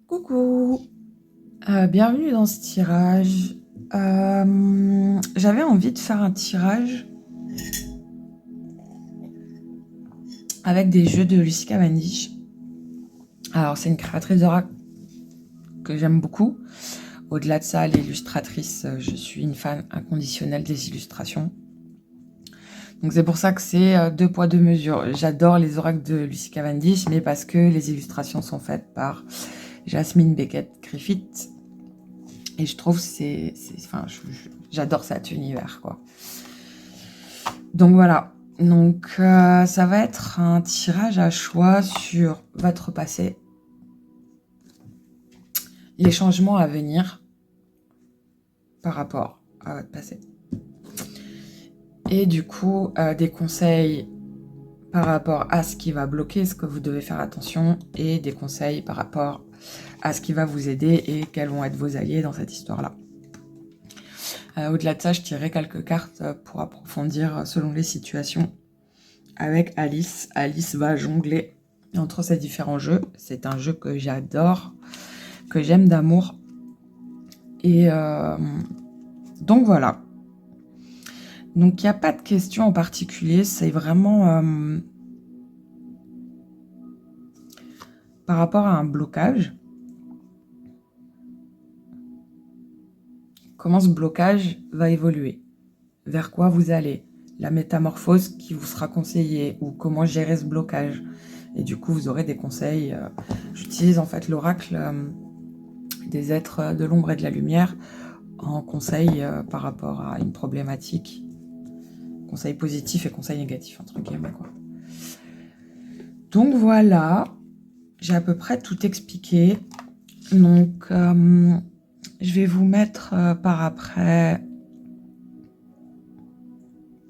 Coucou, bienvenue dans ce tirage. J'avais envie de faire un tirage avec des jeux de Lucy Cavendish. Alors, c'est une créatrice d'oracle que j'aime beaucoup. Au-delà de ça, l'illustratrice, je suis une fan inconditionnelle des illustrations. Donc c'est pour ça que c'est deux poids, deux mesures. J'adore les oracles de Lucy Cavendish, mais parce que les illustrations sont faites par Jasmine Beckett-Griffith. Et je trouve j'adore cet univers, quoi. Donc voilà. Donc ça va être un tirage à choix sur votre passé, les changements à venir par rapport à votre passé. Et du coup, des conseils par rapport à ce qui va bloquer, ce que vous devez faire attention, et des conseils par rapport à ce qui va vous aider et quels vont être vos alliés dans cette histoire-là. Au-delà de ça, je tirerai quelques cartes pour approfondir selon les situations avec Alice. Alice va jongler entre ces différents jeux. C'est un jeu que j'adore, que j'aime d'amour. Et donc voilà. Donc il n'y a pas de question en particulier, c'est vraiment par rapport à un blocage. Comment ce blocage va évoluer, vers quoi vous allez, la métamorphose qui vous sera conseillée ou comment gérer ce blocage. Et du coup, vous aurez des conseils. J'utilise en fait l'oracle des êtres de l'ombre et de la lumière en conseil par rapport à une problématique. Conseil positif et conseil négatif, entre guillemets, quoi. Donc voilà, j'ai à peu près tout expliqué. Donc, je vais vous mettre par après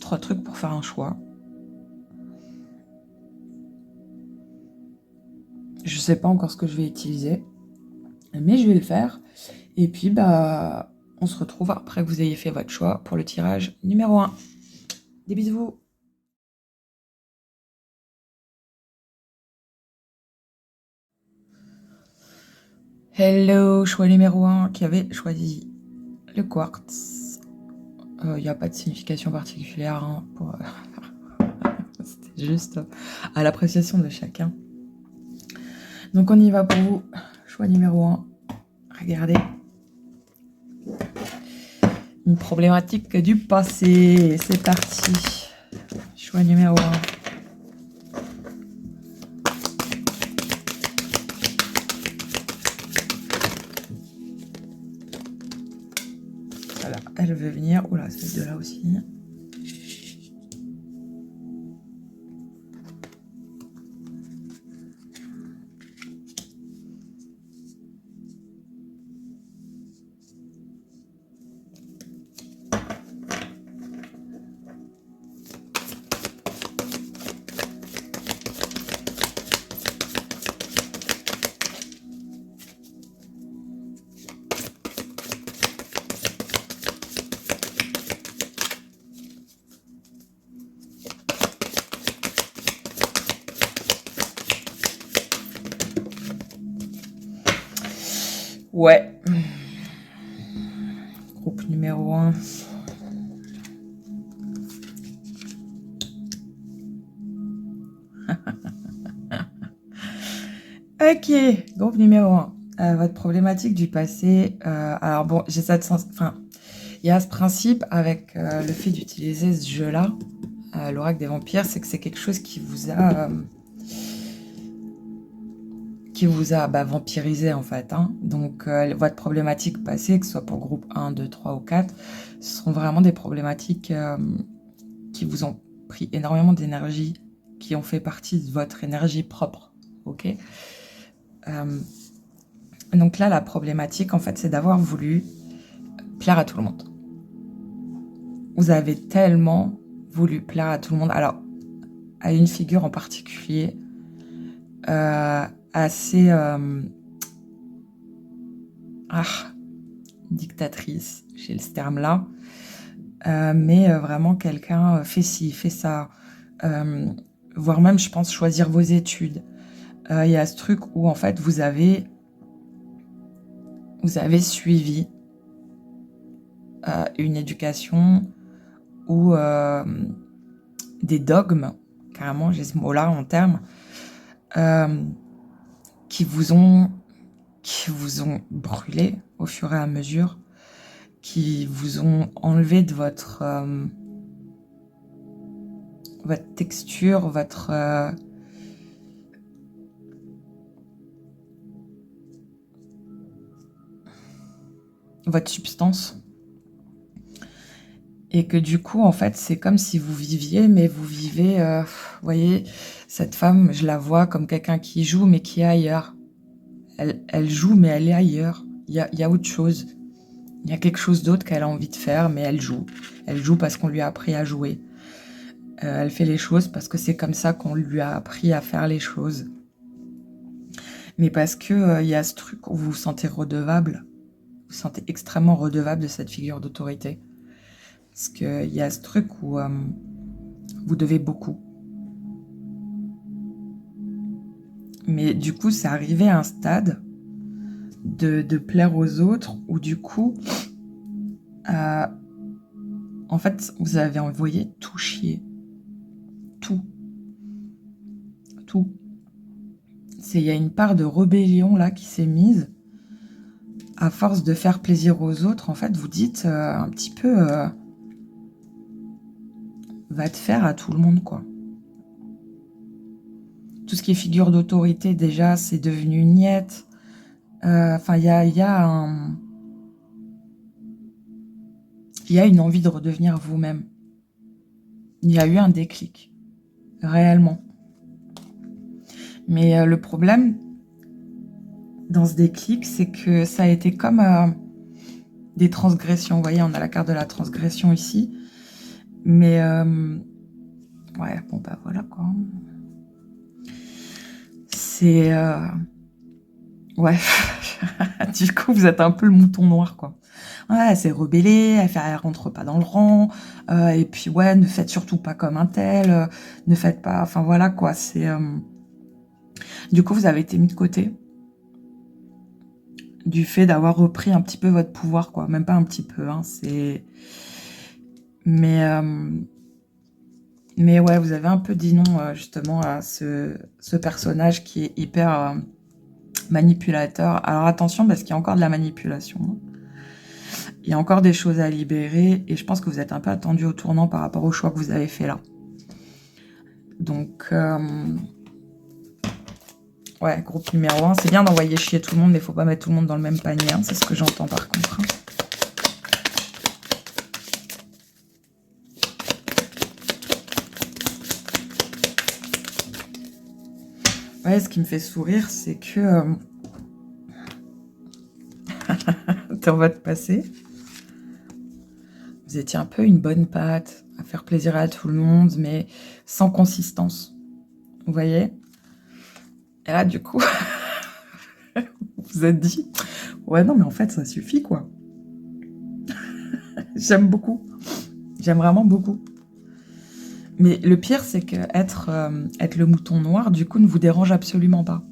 3 trucs pour faire un choix. Je sais pas encore ce que je vais utiliser, mais je vais le faire. Et puis, on se retrouve après que vous ayez fait votre choix pour le tirage numéro 1. Des bisous. Hello, choix numéro 1 qui avait choisi le quartz. Il n'y a pas de signification particulière, hein, c'était juste à l'appréciation de chacun. Donc on y va pour vous. Choix numéro 1. Regardez. Une problématique du passé. C'est parti. Choix numéro 1. Voilà, elle veut venir. Oula, celle-là aussi. Ouais. Groupe numéro 1. Ok, groupe numéro 1. Votre problématique du passé. Alors bon, j'ai cette sens. Enfin, il y a ce principe avec le fait d'utiliser ce jeu-là, l'oracle des vampires, c'est que c'est quelque chose qui vous a vampirisé en fait. Hein. Donc votre problématique passée, que ce soit pour groupe 1, 2, 3 ou 4, ce sont vraiment des problématiques qui vous ont pris énormément d'énergie, qui ont fait partie de votre énergie propre. Ok. Donc là, la problématique, en fait, c'est d'avoir voulu plaire à tout le monde. Vous avez tellement voulu plaire à tout le monde. Alors, à une figure en particulier, assez dictatrice, j'ai ce terme-là, mais vraiment quelqu'un fait ci, fait ça, voire même, je pense, choisir vos études. Il y a ce truc où, en fait, vous avez vous avez suivi une éducation ou des dogmes, carrément, j'ai ce mot-là en termes, qui vous ont brûlé au fur et à mesure, qui vous ont enlevé de votre texture, votre substance. Et que du coup, en fait, c'est comme si vous viviez, mais vous vivez, vous voyez, cette femme, je la vois comme quelqu'un qui joue, mais qui est ailleurs. Elle joue, mais elle est ailleurs. Il y a autre chose. Il y a quelque chose d'autre qu'elle a envie de faire, mais elle joue. Elle joue parce qu'on lui a appris à jouer. Elle fait les choses parce que c'est comme ça qu'on lui a appris à faire les choses. Mais parce que y a ce truc où vous vous sentez redevable. Vous vous sentez extrêmement redevable de cette figure d'autorité. Parce qu'il y a ce truc où vous devez beaucoup. Mais du coup, c'est arrivé à un stade de plaire aux autres où du coup, en fait, vous avez envoyé tout chier. Tout. Il y a une part de rébellion là qui s'est mise. À force de faire plaisir aux autres, en fait, vous dites un petit peu va te faire à tout le monde, quoi. Tout ce qui est figure d'autorité, déjà, c'est devenu niette. Enfin, il y a une envie de redevenir vous-même. Il y a eu un déclic, réellement. Mais le problème dans ce déclic, c'est que ça a été comme des transgressions. Vous voyez, on a la carte de la transgression ici. Mais, ouais, bon, bah voilà, quoi. C'est... ouais, du coup, vous êtes un peu le mouton noir, quoi. Ouais, elle s'est rebellée, elle rentre pas dans le rang, et puis ouais, ne faites surtout pas comme un tel, ne faites pas... Enfin, voilà, quoi, c'est... Du coup, vous avez été mis de côté du fait d'avoir repris un petit peu votre pouvoir, quoi. Même pas un petit peu, hein, c'est... Mais ouais, vous avez un peu dit non, justement, à ce personnage qui est hyper manipulateur. Alors attention, parce qu'il y a encore de la manipulation. Il y a encore des choses à libérer, et je pense que vous êtes un peu attendu au tournant par rapport au choix que vous avez fait là. Donc, ouais, groupe numéro 1, c'est bien d'envoyer chier tout le monde, mais il ne faut pas mettre tout le monde dans le même panier, hein, c'est ce que j'entends par contre. Ouais, ce qui me fait sourire, c'est que dans votre passé, vous étiez un peu une bonne patte, à faire plaisir à tout le monde, mais sans consistance. Vous voyez? Et là, du coup, vous vous êtes dit, ouais, non, mais en fait, ça suffit, quoi. J'aime beaucoup. J'aime vraiment beaucoup. Mais le pire, c'est que être le mouton noir, du coup, ne vous dérange absolument pas.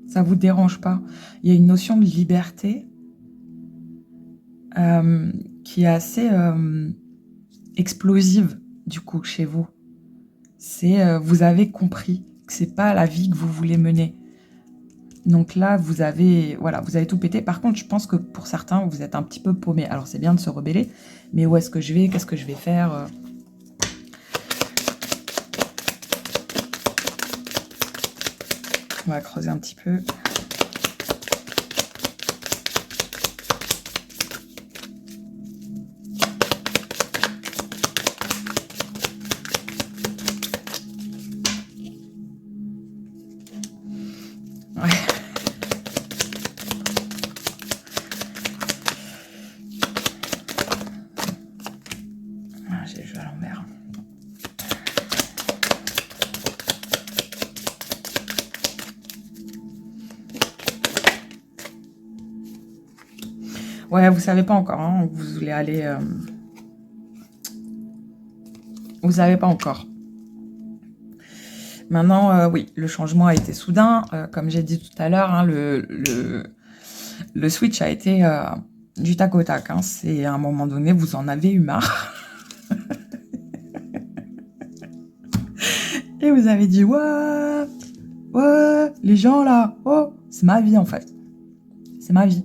Ça vous dérange pas. Il y a une notion de liberté qui est assez explosive, du coup, chez vous. C'est vous avez compris que c'est pas la vie que vous voulez mener. Donc là, vous avez tout pété. Par contre, je pense que pour certains, vous êtes un petit peu paumé. Alors, c'est bien de se rebeller, mais où est-ce que je vais? Qu'est-ce que je vais faire? On va creuser un petit peu. Ouais. Ah, j'ai le jeu à l'envers. Ouais, vous savez pas encore hein, où vous voulez aller. Vous savez pas encore. Maintenant, oui, le changement a été soudain. Comme j'ai dit tout à l'heure, hein, Le switch a été du tac au tac. Hein. C'est à un moment donné, vous en avez eu marre. Et vous avez dit, ouais, les gens là, oh, c'est ma vie en fait. C'est ma vie.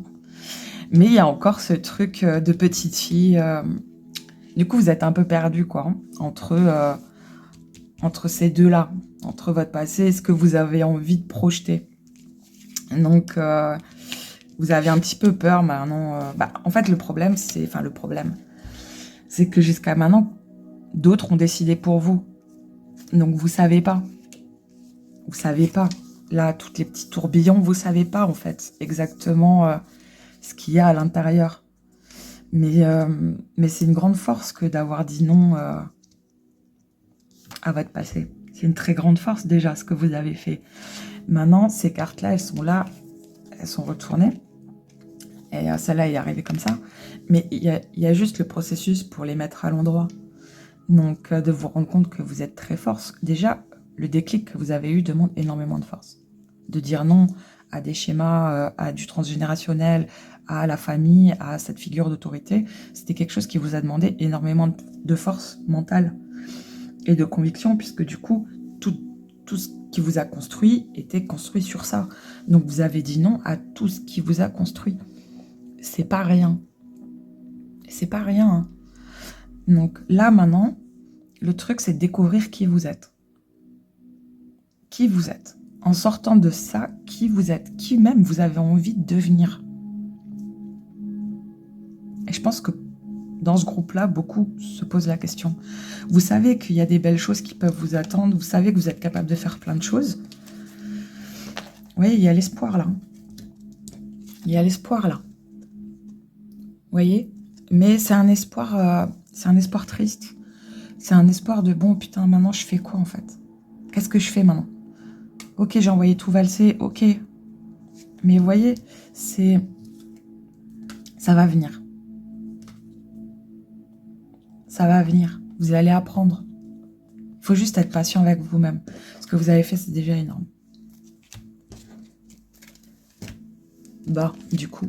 Mais il y a encore ce truc de petite fille. Du coup, vous êtes un peu perdu, quoi, hein, entre ces deux-là, entre votre passé et ce que vous avez envie de projeter. Donc, vous avez un petit peu peur maintenant. En fait, le problème, c'est que jusqu'à maintenant, d'autres ont décidé pour vous. Donc, vous savez pas. Vous savez pas. Là, toutes les petits tourbillons, vous savez pas, en fait, exactement ce qu'il y a à l'intérieur. Mais c'est une grande force que d'avoir dit non à votre passé. C'est une très grande force, déjà, ce que vous avez fait. Maintenant, ces cartes-là, elles sont là, elles sont retournées. Et celle-là est arrivée comme ça. Mais il y a juste le processus pour les mettre à l'endroit. Donc, de vous rendre compte que vous êtes très forte. Déjà, le déclic que vous avez eu demande énormément de force. De dire non à des schémas, à du transgénérationnel, à la famille, à cette figure d'autorité, c'était quelque chose qui vous a demandé énormément de force mentale et de conviction, puisque du coup, tout ce qui vous a construit était construit sur ça. Donc, vous avez dit non à tout ce qui vous a construit. C'est pas rien. C'est pas rien. Hein. Donc là, maintenant, le truc, c'est de découvrir qui vous êtes. Qui vous êtes. En sortant de ça, qui vous êtes. Qui même vous avez envie de devenir. Et je pense que dans ce groupe-là, beaucoup se posent la question. Vous savez qu'il y a des belles choses qui peuvent vous attendre. Vous savez que vous êtes capable de faire plein de choses. Oui, il y a l'espoir là. Il y a l'espoir là. Vous voyez? Mais c'est un espoir triste. C'est un espoir de bon, putain, maintenant je fais quoi en fait? Qu'est-ce que je fais maintenant? Ok, j'ai envoyé tout valser, ok. Mais vous voyez, ça va venir. Ça va venir. Vous allez apprendre. Il faut juste être patient avec vous-même. Ce que vous avez fait, c'est déjà énorme. Bah, du coup,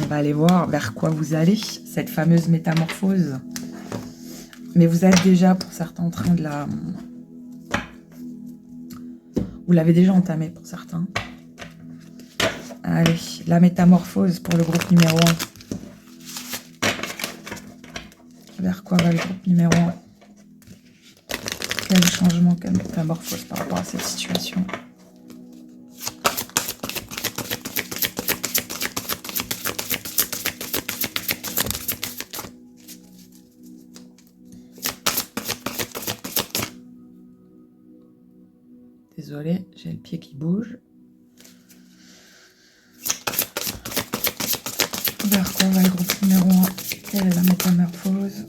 on va aller voir vers quoi vous allez, cette fameuse métamorphose. Mais vous êtes déjà, pour certains, en train de la... Vous l'avez déjà entamé, pour certains. Allez, la métamorphose pour le groupe numéro 1. Vers quoi va le groupe numéro 1? Quel changement, quelle métamorphose par rapport à cette situation? Désolée, j'ai le pied qui bouge. Vers quoi va le groupe numéro 1? Quelle est la métamorphose?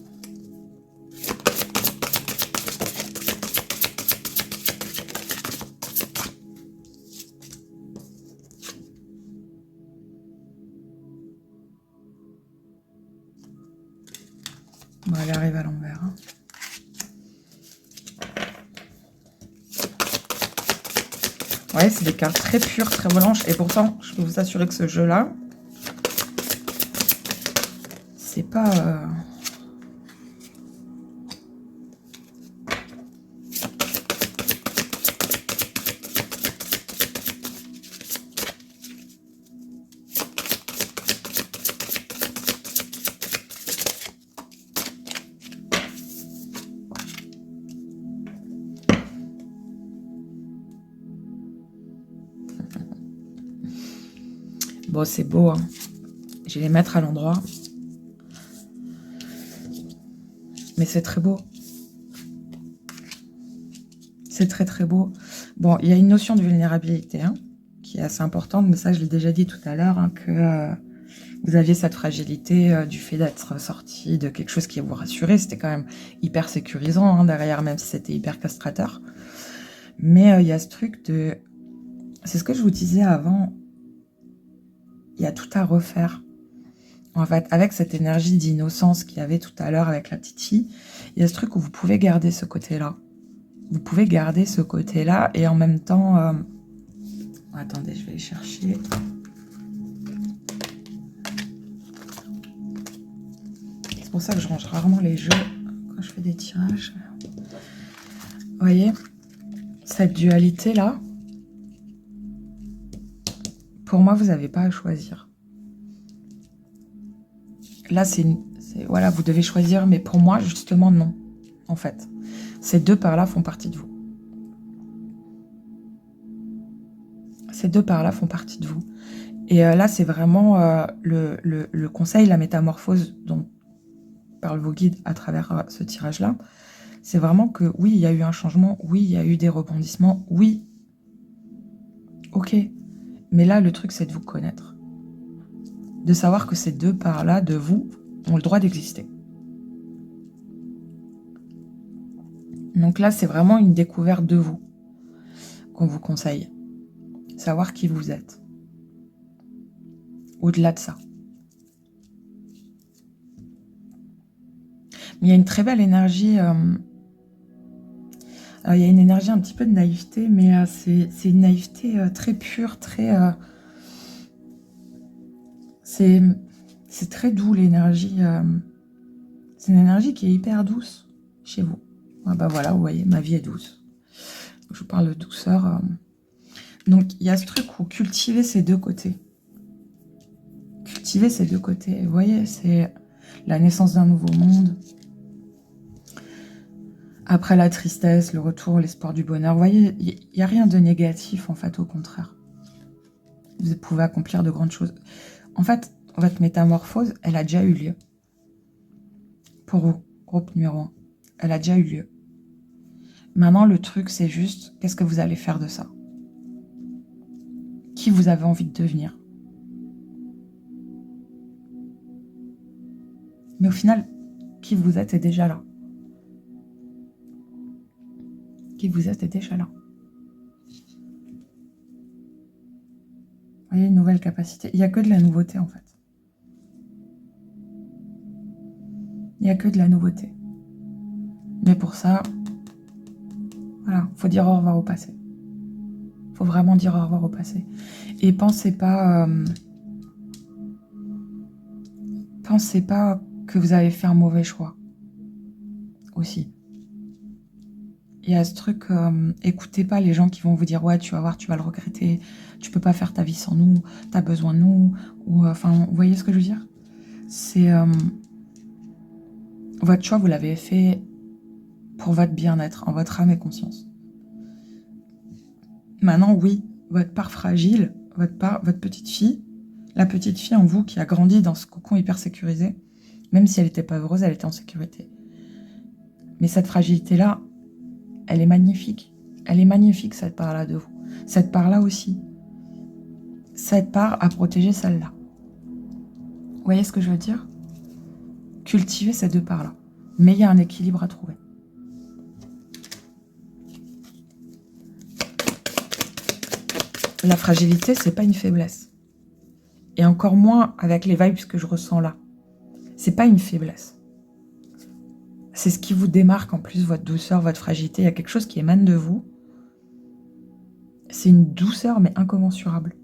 Bon, elle arrive à l'envers. Hein. Ouais, c'est des cartes très pures, très blanches. Et pourtant, je peux vous assurer que ce jeu-là, c'est pas... Bon, c'est beau, hein. Je vais les mettre à l'endroit. Mais c'est très beau. C'est très très beau. Bon, il y a une notion de vulnérabilité hein, qui est assez importante, mais ça je l'ai déjà dit tout à l'heure, hein, que vous aviez cette fragilité du fait d'être sorti de quelque chose qui vous rassurait. C'était quand même hyper sécurisant hein, derrière, même si c'était hyper castrateur. Mais il y a ce truc de... C'est ce que je vous disais avant. Il y a tout à refaire. En fait, avec cette énergie d'innocence qu'il y avait tout à l'heure avec la petite fille, il y a ce truc où vous pouvez garder ce côté-là. Vous pouvez garder ce côté-là et en même temps... Attendez, je vais les chercher. C'est pour ça que je range rarement les jeux quand je fais des tirages. Vous voyez, cette dualité-là, pour moi, vous n'avez pas à choisir. Là, voilà, vous devez choisir, mais pour moi, justement, non, en fait. Ces deux parts-là font partie de vous. Ces deux parts-là font partie de vous. Et là, c'est vraiment le conseil, la métamorphose dont parlent vos guides à travers ce tirage-là. C'est vraiment que oui, il y a eu un changement, oui, il y a eu des rebondissements, oui. Ok. Mais là, le truc, c'est de vous connaître. De savoir que ces deux parts-là de vous ont le droit d'exister. Donc là, c'est vraiment une découverte de vous qu'on vous conseille. Savoir qui vous êtes. Au-delà de ça. Mais il y a une très belle énergie. Il y a une énergie un petit peu de naïveté, mais c'est une naïveté très pure, très... c'est très doux, l'énergie. C'est une énergie qui est hyper douce chez vous. Ah bah voilà, vous voyez, ma vie est douce. Je vous parle de douceur. Donc, il y a ce truc où cultiver ces deux côtés. Cultiver ces deux côtés. Vous voyez, c'est la naissance d'un nouveau monde. Après la tristesse, le retour, l'espoir du bonheur. Vous voyez, il n'y a rien de négatif, en fait, au contraire. Vous pouvez accomplir de grandes choses. En fait, votre métamorphose, elle a déjà eu lieu. Pour vous, groupe numéro 1. Elle a déjà eu lieu. Maintenant, le truc, c'est juste, qu'est-ce que vous allez faire de ça? Qui vous avez envie de devenir? Mais au final, qui vous êtes est déjà là. Qui vous êtes est déjà là. Vous voyez, une nouvelle capacité. Il n'y a que de la nouveauté, en fait. Il n'y a que de la nouveauté. Mais pour ça, voilà, faut dire au revoir au passé. Faut vraiment dire au revoir au passé. Et pensez pas que vous avez fait un mauvais choix. Aussi. Il y a ce truc, écoutez pas les gens qui vont vous dire « Ouais, tu vas voir, tu vas le regretter, tu peux pas faire ta vie sans nous, tu as besoin de nous. » Ou enfin, vous voyez ce que je veux dire? C'est... votre choix, vous l'avez fait pour votre bien-être, en votre âme et conscience. Maintenant, oui, votre part fragile, votre petite fille, la petite fille en vous qui a grandi dans ce cocon hyper sécurisé, même si elle n'était pas heureuse, elle était en sécurité. Mais cette fragilité-là, elle est magnifique. Elle est magnifique, cette part-là de vous. Cette part-là aussi. Cette part à protéger celle-là. Vous voyez ce que je veux dire? Cultiver ces deux parts-là. Mais il y a un équilibre à trouver. La fragilité, c'est pas une faiblesse. Et encore moins avec les vibes que je ressens là. C'est pas une faiblesse. C'est ce qui vous démarque en plus, votre douceur, votre fragilité. Il y a quelque chose qui émane de vous. C'est une douceur, mais incommensurable.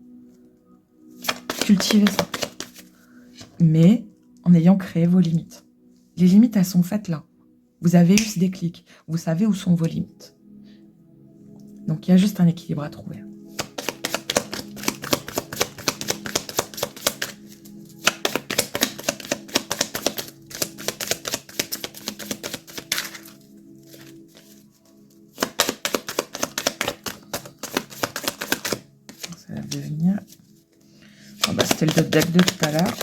Cultivez ça. Mais en ayant créé vos limites. Les limites, elles sont faites là. Vous avez eu ce déclic. Vous savez où sont vos limites. Donc, il y a juste un équilibre à trouver. Ça va devenir... Oh bah, c'était le deck de tout à l'heure.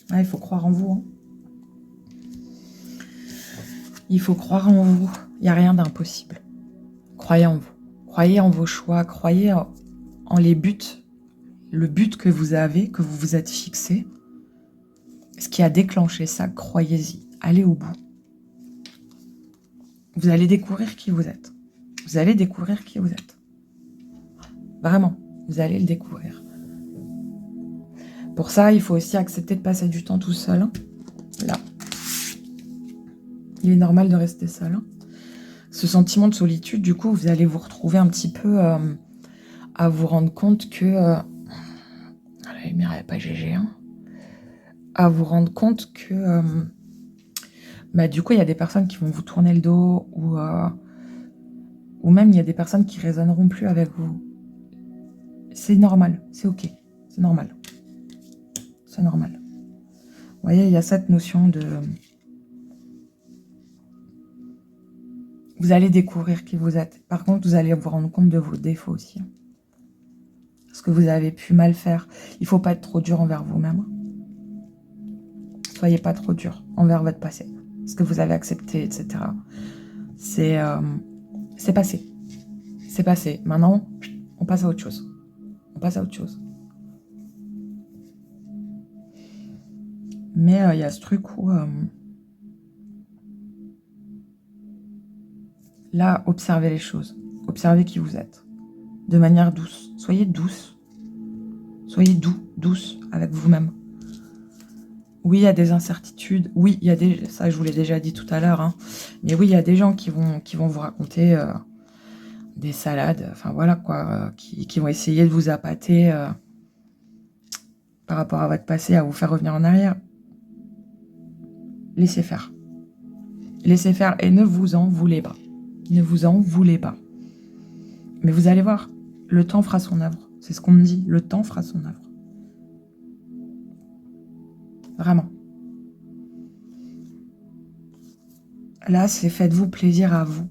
Ah, il faut croire en vous. Hein. Il faut croire en vous. Il n'y a rien d'impossible. Croyez en vous. Croyez en vos choix. Croyez en les buts. Le but que vous avez, que vous vous êtes fixé. Ce qui a déclenché ça, croyez-y. Allez au bout. Vous allez découvrir qui vous êtes. Vous allez découvrir qui vous êtes. Vraiment, vous allez le découvrir. Pour ça, il faut aussi accepter de passer du temps tout seul. Hein. Là. Il est normal de rester seul. Hein. Ce sentiment de solitude, du coup, vous allez vous retrouver un petit peu à vous rendre compte que... la lumière, elle n'est pas GG. Hein. À vous rendre compte que Bah, du coup, il y a des personnes qui vont vous tourner le dos ou même il y a des personnes qui résonneront plus avec vous. C'est normal, c'est ok, c'est normal. C'est normal. Vous voyez, il y a cette notion de... Vous allez découvrir qui vous êtes. Par contre, vous allez vous rendre compte de vos défauts aussi. Ce que vous avez pu mal faire. Il ne faut pas être trop dur envers vous-même. Soyez pas trop dur envers votre passé. Ce que vous avez accepté, etc. C'est passé. C'est passé. Maintenant, on passe à autre chose. On passe à autre chose. Mais il y a ce truc où... là, observez les choses. Observez qui vous êtes. De manière douce. Soyez douce. Soyez douce avec vous-même. Oui, il y a des incertitudes. Oui, il y a des... Ça, je vous l'ai déjà dit tout à l'heure. Hein. Mais oui, il y a des gens qui vont vous raconter des salades. Enfin, voilà, quoi. Qui vont essayer de vous appâter par rapport à votre passé, à vous faire revenir en arrière. Laissez faire. Laissez faire et ne vous en voulez pas. Ne vous en voulez pas. Mais vous allez voir, le temps fera son œuvre. C'est ce qu'on me dit, le temps fera son œuvre. Vraiment. Là, c'est faites-vous plaisir à vous.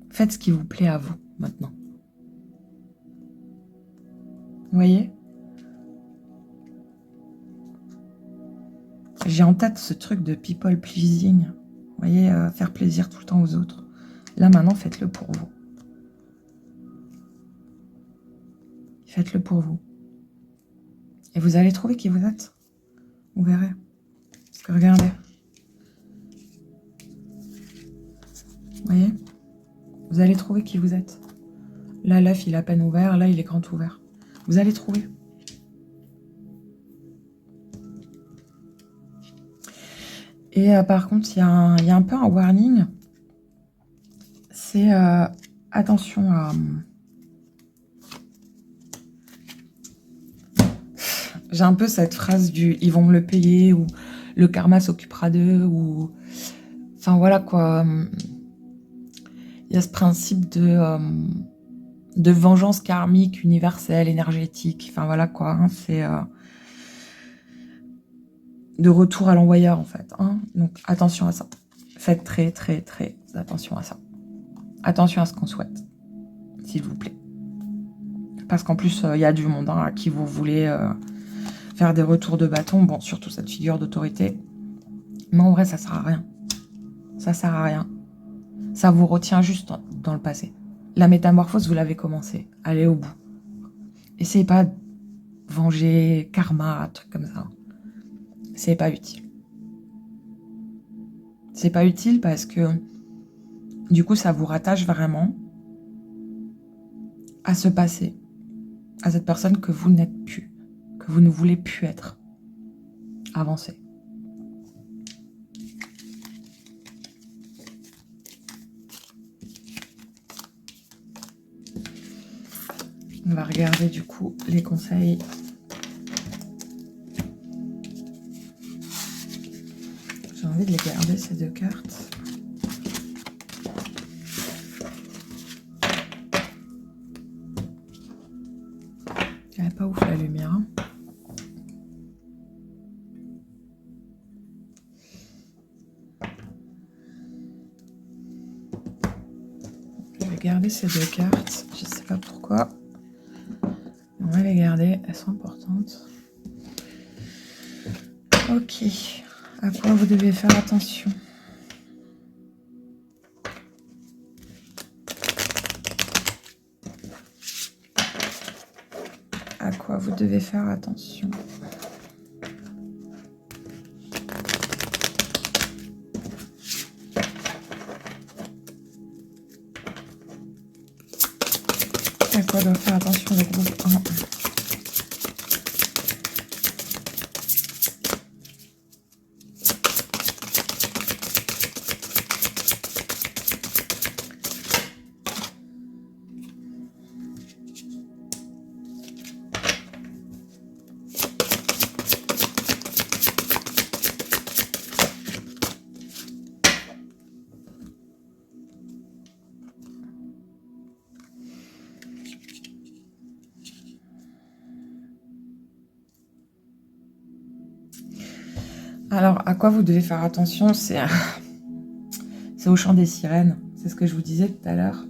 Faites ce qui vous plaît à vous, maintenant. Vous voyez? J'ai en tête ce truc de people pleasing. Vous voyez, faire plaisir tout le temps aux autres. Là, maintenant, faites-le pour vous. Faites-le pour vous. Et vous allez trouver qui vous êtes. Vous verrez. Parce que regardez. Vous voyez? Vous allez trouver qui vous êtes. Là, l'œuf, il est à peine ouvert. Là, il est grand ouvert. Vous allez trouver. Et par contre, il y a un peu un warning. C'est attention à... J'ai un peu cette phrase du « ils vont me le payer » ou « le karma s'occupera d'eux » ou... Enfin, voilà, quoi. Il y a ce principe de vengeance karmique, universelle, énergétique. Enfin, voilà, quoi. Hein, c'est... de retour à l'envoyeur, en fait. Hein. Donc, attention à ça. Faites très, très, très attention à ça. Attention à ce qu'on souhaite, s'il vous plaît. Parce qu'en plus, il y a du monde hein, à qui vous voulez faire des retours de bâton. Bon, surtout cette figure d'autorité. Mais en vrai, ça sert à rien. Ça sert à rien. Ça vous retient juste dans le passé. La métamorphose, vous l'avez commencé. Allez au bout. Essayez pas de venger, karma, un truc comme ça. C'est pas utile. C'est pas utile parce que du coup, ça vous rattache vraiment à ce passé, à cette personne que vous n'êtes plus, que vous ne voulez plus être. Avancez. On va regarder du coup les conseils. J'ai envie de les garder ces deux cartes. Elle n'est pas ouf la lumière. Hein. Je vais garder ces deux cartes. Je ne sais pas pourquoi. On va les garder. Elles sont importantes. Ok. À quoi vous devez faire attention? À quoi vous devez faire attention? À quoi doit faire attention le groupe 1? Alors, à quoi vous devez faire attention, c'est au chant des sirènes. C'est ce que je vous disais tout à l'heure.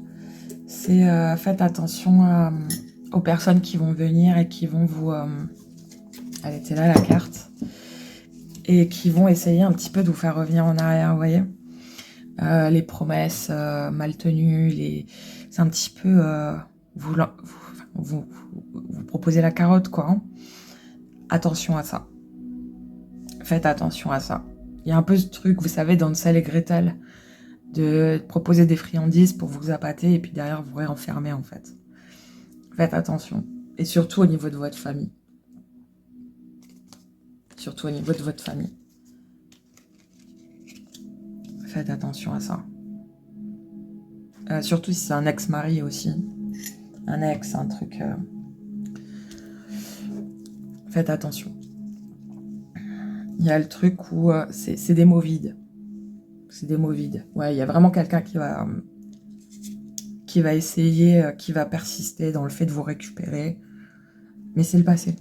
C'est faites attention aux personnes qui vont venir et qui vont vous... elle était là, la carte. Et qui vont essayer un petit peu de vous faire revenir en arrière, vous voyez. Les promesses mal tenues, c'est un petit peu... vous proposez la carotte, quoi. Hein. Attention à ça. Faites attention à ça. Il y a un peu ce truc, vous savez, dans Hansel et Gretel, de proposer des friandises pour vous appâter et puis derrière vous réenfermer, en fait. Faites attention. Et surtout au niveau de votre famille. Surtout au niveau de votre famille. Faites attention à ça. Surtout si c'est un ex-mari aussi. Un ex, un truc... Faites attention. Il y a le truc où c'est des mots vides. C'est des mots vides. Ouais, il y a vraiment quelqu'un qui va essayer, qui va persister dans le fait de vous récupérer. Mais c'est le passé.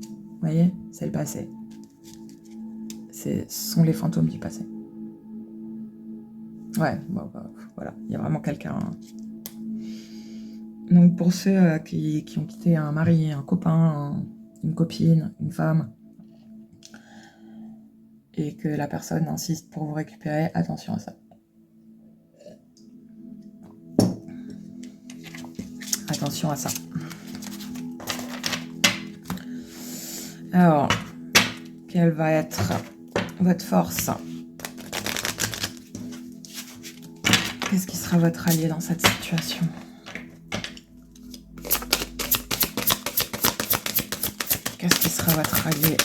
Vous voyez, c'est le passé. Ce sont les fantômes du passé. Ouais, bon, bah, voilà, il y a vraiment quelqu'un. Donc pour ceux qui ont quitté un mari, un copain, une copine, une femme, et que la personne insiste pour vous récupérer, attention à ça. Attention à ça. Alors, quelle va être votre force? Qu'est-ce qui sera votre allié dans cette situation? Qu'est-ce qui sera votre allié?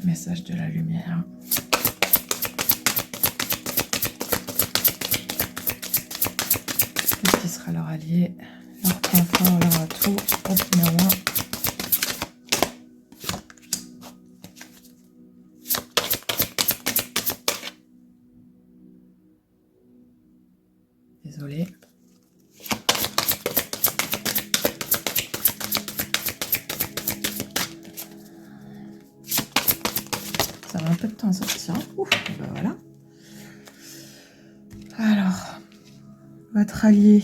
Message de la lumière. Qu'est-ce qui sera leur allié? Leur point fort, leur atout. Hop, numéro 1. Désolée. Ça va un peu de temps à sortir. Ouf, ben voilà. Alors, votre allié,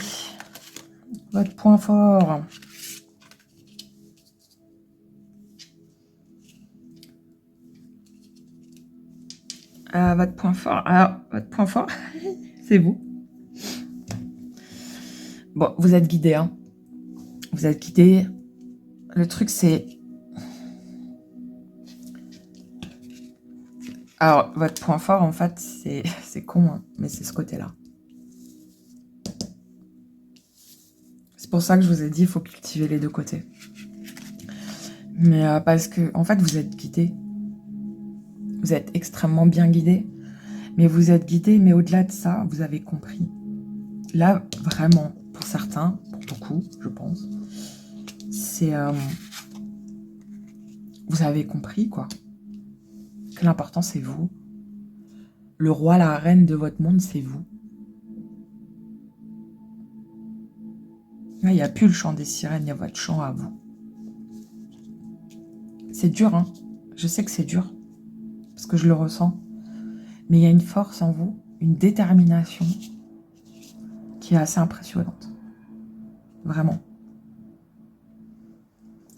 votre point fort. Votre point fort. Alors, votre point fort, c'est vous. Bon, vous êtes guidé, hein. Vous êtes guidé. Le truc, c'est... Alors, votre point fort, en fait, c'est con, hein, mais c'est ce côté-là. C'est pour ça que je vous ai dit, il faut cultiver les deux côtés. Mais parce que, en fait, vous êtes guidé. Vous êtes extrêmement bien guidé. Mais vous êtes guidé, mais au-delà de ça, vous avez compris. Là, vraiment, pour certains, pour beaucoup, je pense, c'est... vous avez compris, quoi. Que l'important, c'est vous. Le roi, la reine de votre monde, c'est vous. Là, il n'y a plus le chant des sirènes, il y a votre chant à vous. C'est dur, hein. Je sais que c'est dur, parce que je le ressens. Mais il y a une force en vous, une détermination qui est assez impressionnante. Vraiment.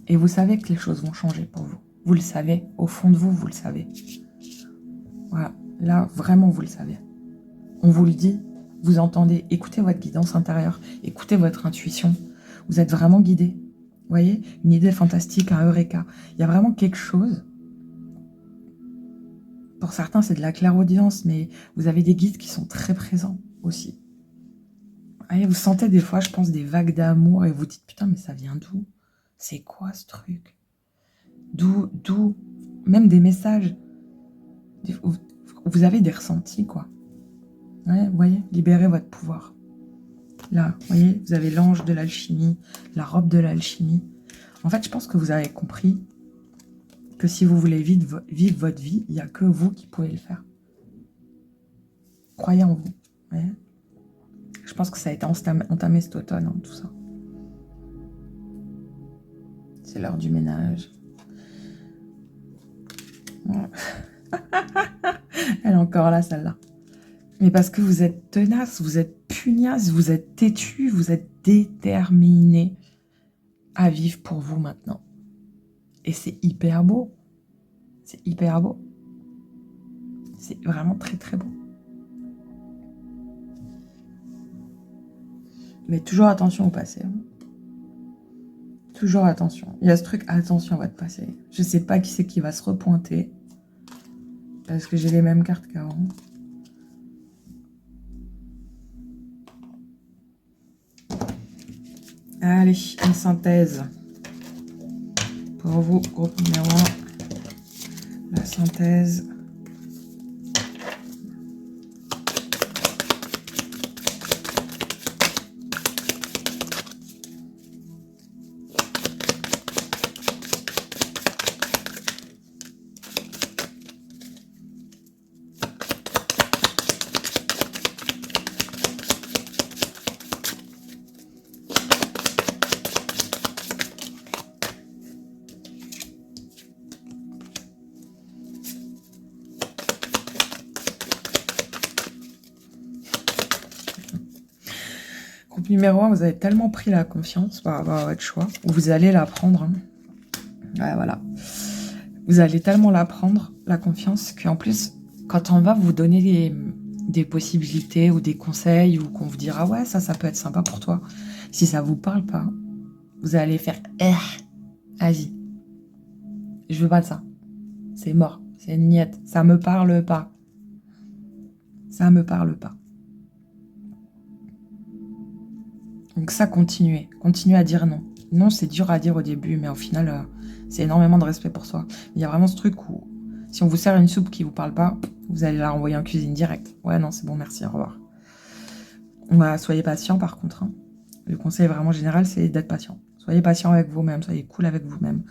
Et vous savez que les choses vont changer pour vous. Vous le savez. Au fond de vous, vous le savez. Voilà. Là, vraiment, vous le savez. On vous le dit, vous entendez. Écoutez votre guidance intérieure. Écoutez votre intuition. Vous êtes vraiment guidé. Vous voyez? Une idée fantastique, un eureka. Il y a vraiment quelque chose. Pour certains, c'est de la clairaudience, mais vous avez des guides qui sont très présents aussi. Voyez, vous sentez des fois, je pense, des vagues d'amour et vous dites, putain, mais ça vient d'où? C'est quoi ce truc? D'où? Même des messages. Vous avez des ressentis, quoi. Ouais, vous voyez, libérez votre pouvoir. Là, vous voyez, vous avez l'ange de l'alchimie, la robe de l'alchimie. En fait, je pense que vous avez compris que si vous voulez vivre votre vie, il n'y a que vous qui pouvez le faire. Croyez en vous. Ouais. Je pense que ça a été entamé cet automne, hein, tout ça. C'est l'heure du ménage. Elle est encore là, celle-là. Mais parce que vous êtes tenace, vous êtes pugnace, vous êtes têtu, vous êtes déterminé à vivre pour vous maintenant. Et c'est hyper beau. C'est hyper beau. C'est vraiment très très beau. Mais toujours attention au passé. Hein. Toujours attention. Il y a ce truc, attention à votre passé. Je sais pas qui c'est qui va se repointer. Parce que j'ai les mêmes cartes qu'avant. Allez, une synthèse. Pour vous, groupe numéro 1. La synthèse. Groupe numéro 1, vous avez tellement pris la confiance par rapport à votre choix, ou vous allez la prendre. Hein. Ouais, voilà. Vous allez tellement la prendre, la confiance, qu'en plus, quand on va vous donner des possibilités ou des conseils, ou qu'on vous dira « Ouais, ça peut être sympa pour toi », si ça vous parle pas, vous allez faire « Vas-y, je veux pas de ça. C'est mort, c'est une niette, ça me parle pas. Ça me parle pas. » Donc ça, continuez à dire non. Non, c'est dur à dire au début, mais au final, c'est énormément de respect pour soi. Il y a vraiment ce truc où, si on vous sert une soupe qui vous parle pas, vous allez la renvoyer en cuisine direct. Ouais, non, c'est bon, merci, au revoir. Voilà, soyez patient par contre. Hein. Le conseil vraiment général, c'est d'être patient. Soyez patient avec vous-même, soyez cool avec vous-même.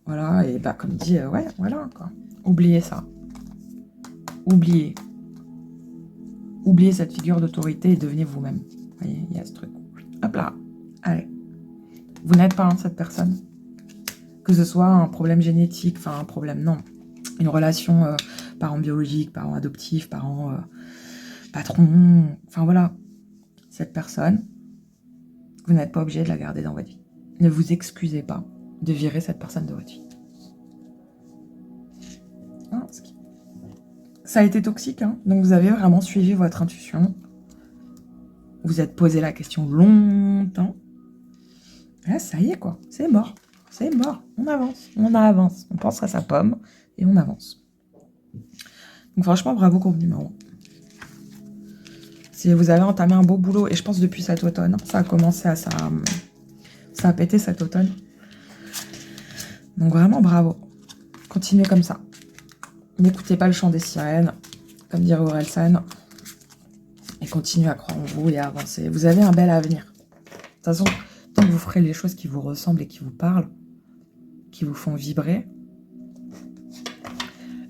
Voilà, et bah comme dit, ouais, voilà, quoi. Oubliez ça. Oubliez cette figure d'autorité et devenez vous-même. Vous voyez, il y a ce truc. Hop là, allez. Vous n'êtes pas cette personne. Que ce soit un problème génétique, enfin un problème, non. Une relation parent biologique, parent adoptif, parent patron, enfin voilà. Cette personne, vous n'êtes pas obligé de la garder dans votre vie. Ne vous excusez pas de virer cette personne de votre vie. Hein, ça a été toxique, hein, donc vous avez vraiment suivi votre intuition. Vous êtes posé la question longtemps. Là, ça y est, quoi. C'est mort. C'est mort. On avance. On pense à sa pomme et on avance. Donc franchement, bravo groupe numéro 1. Si vous avez entamé un beau boulot, et je pense depuis cet automne, ça a commencé ça a pété cet automne. Donc vraiment, bravo. Continuez comme ça. N'écoutez pas le chant des sirènes, comme dirait Orelsan. Et continuez à croire en vous et à avancer. Vous avez un bel avenir. De toute façon, tant que vous ferez les choses qui vous ressemblent et qui vous parlent, qui vous font vibrer,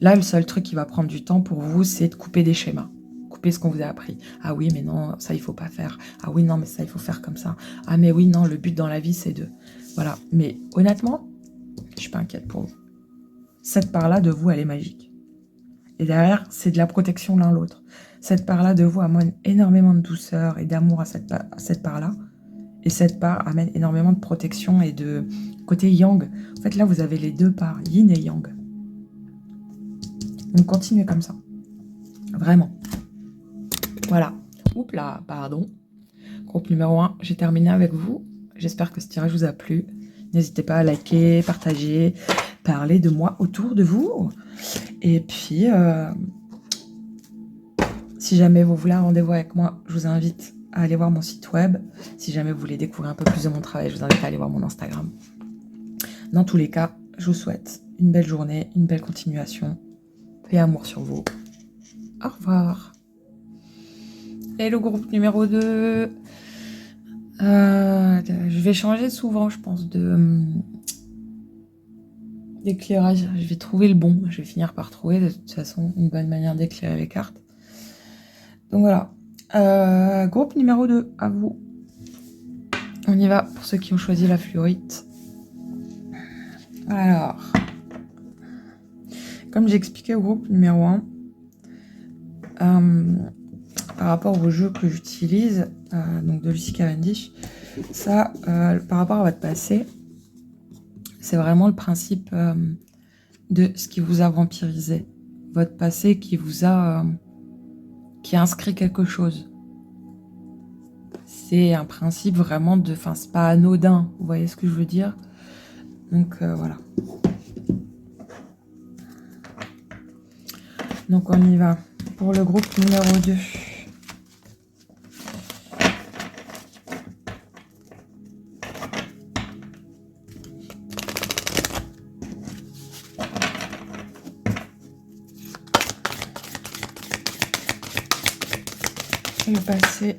là, le seul truc qui va prendre du temps pour vous, c'est de couper des schémas. Couper ce qu'on vous a appris. Ah oui, mais non, ça, il faut pas faire. Ah oui, non, mais ça, il faut faire comme ça. Ah mais oui, non, le but dans la vie, c'est de... Voilà. Mais honnêtement, je suis pas inquiète pour vous. Cette part-là de vous, elle est magique. Et derrière, c'est de la protection l'un l'autre. Cette part-là de vous amène énormément de douceur et d'amour à cette part-là. Et cette part amène énormément de protection et de côté yang. En fait, là, vous avez les deux parts, yin et yang. Donc, continuez comme ça. Vraiment. Voilà. Oups là, pardon. Groupe numéro 1, j'ai terminé avec vous. J'espère que ce tirage vous a plu. N'hésitez pas à liker, partager, parler de moi autour de vous. Et puis, si jamais vous voulez un rendez-vous avec moi, je vous invite à aller voir mon site web. Si jamais vous voulez découvrir un peu plus de mon travail, je vous invite à aller voir mon Instagram. Dans tous les cas, je vous souhaite une belle journée, une belle continuation. Paix et amour sur vous. Au revoir. Et le groupe numéro 2. Je vais changer souvent, je pense, d'éclairage. Je vais trouver le bon. Je vais finir par trouver, de toute façon, une bonne manière d'éclairer les cartes. Donc voilà. Groupe numéro 2, à vous. On y va pour ceux qui ont choisi la fluorite. Alors. comme j'ai expliqué au groupe numéro 1, par rapport au jeu que j'utilise, donc de Lucy Cavendish, ça, par rapport à votre passé, c'est vraiment le principe de ce qui vous a vampirisé. Votre passé qui vous a... qui a inscrit quelque chose. C'est un principe vraiment de... Enfin, c'est pas anodin, vous voyez ce que je veux dire? Donc, voilà. Donc, on y va. Pour le groupe numéro 2. Le passé.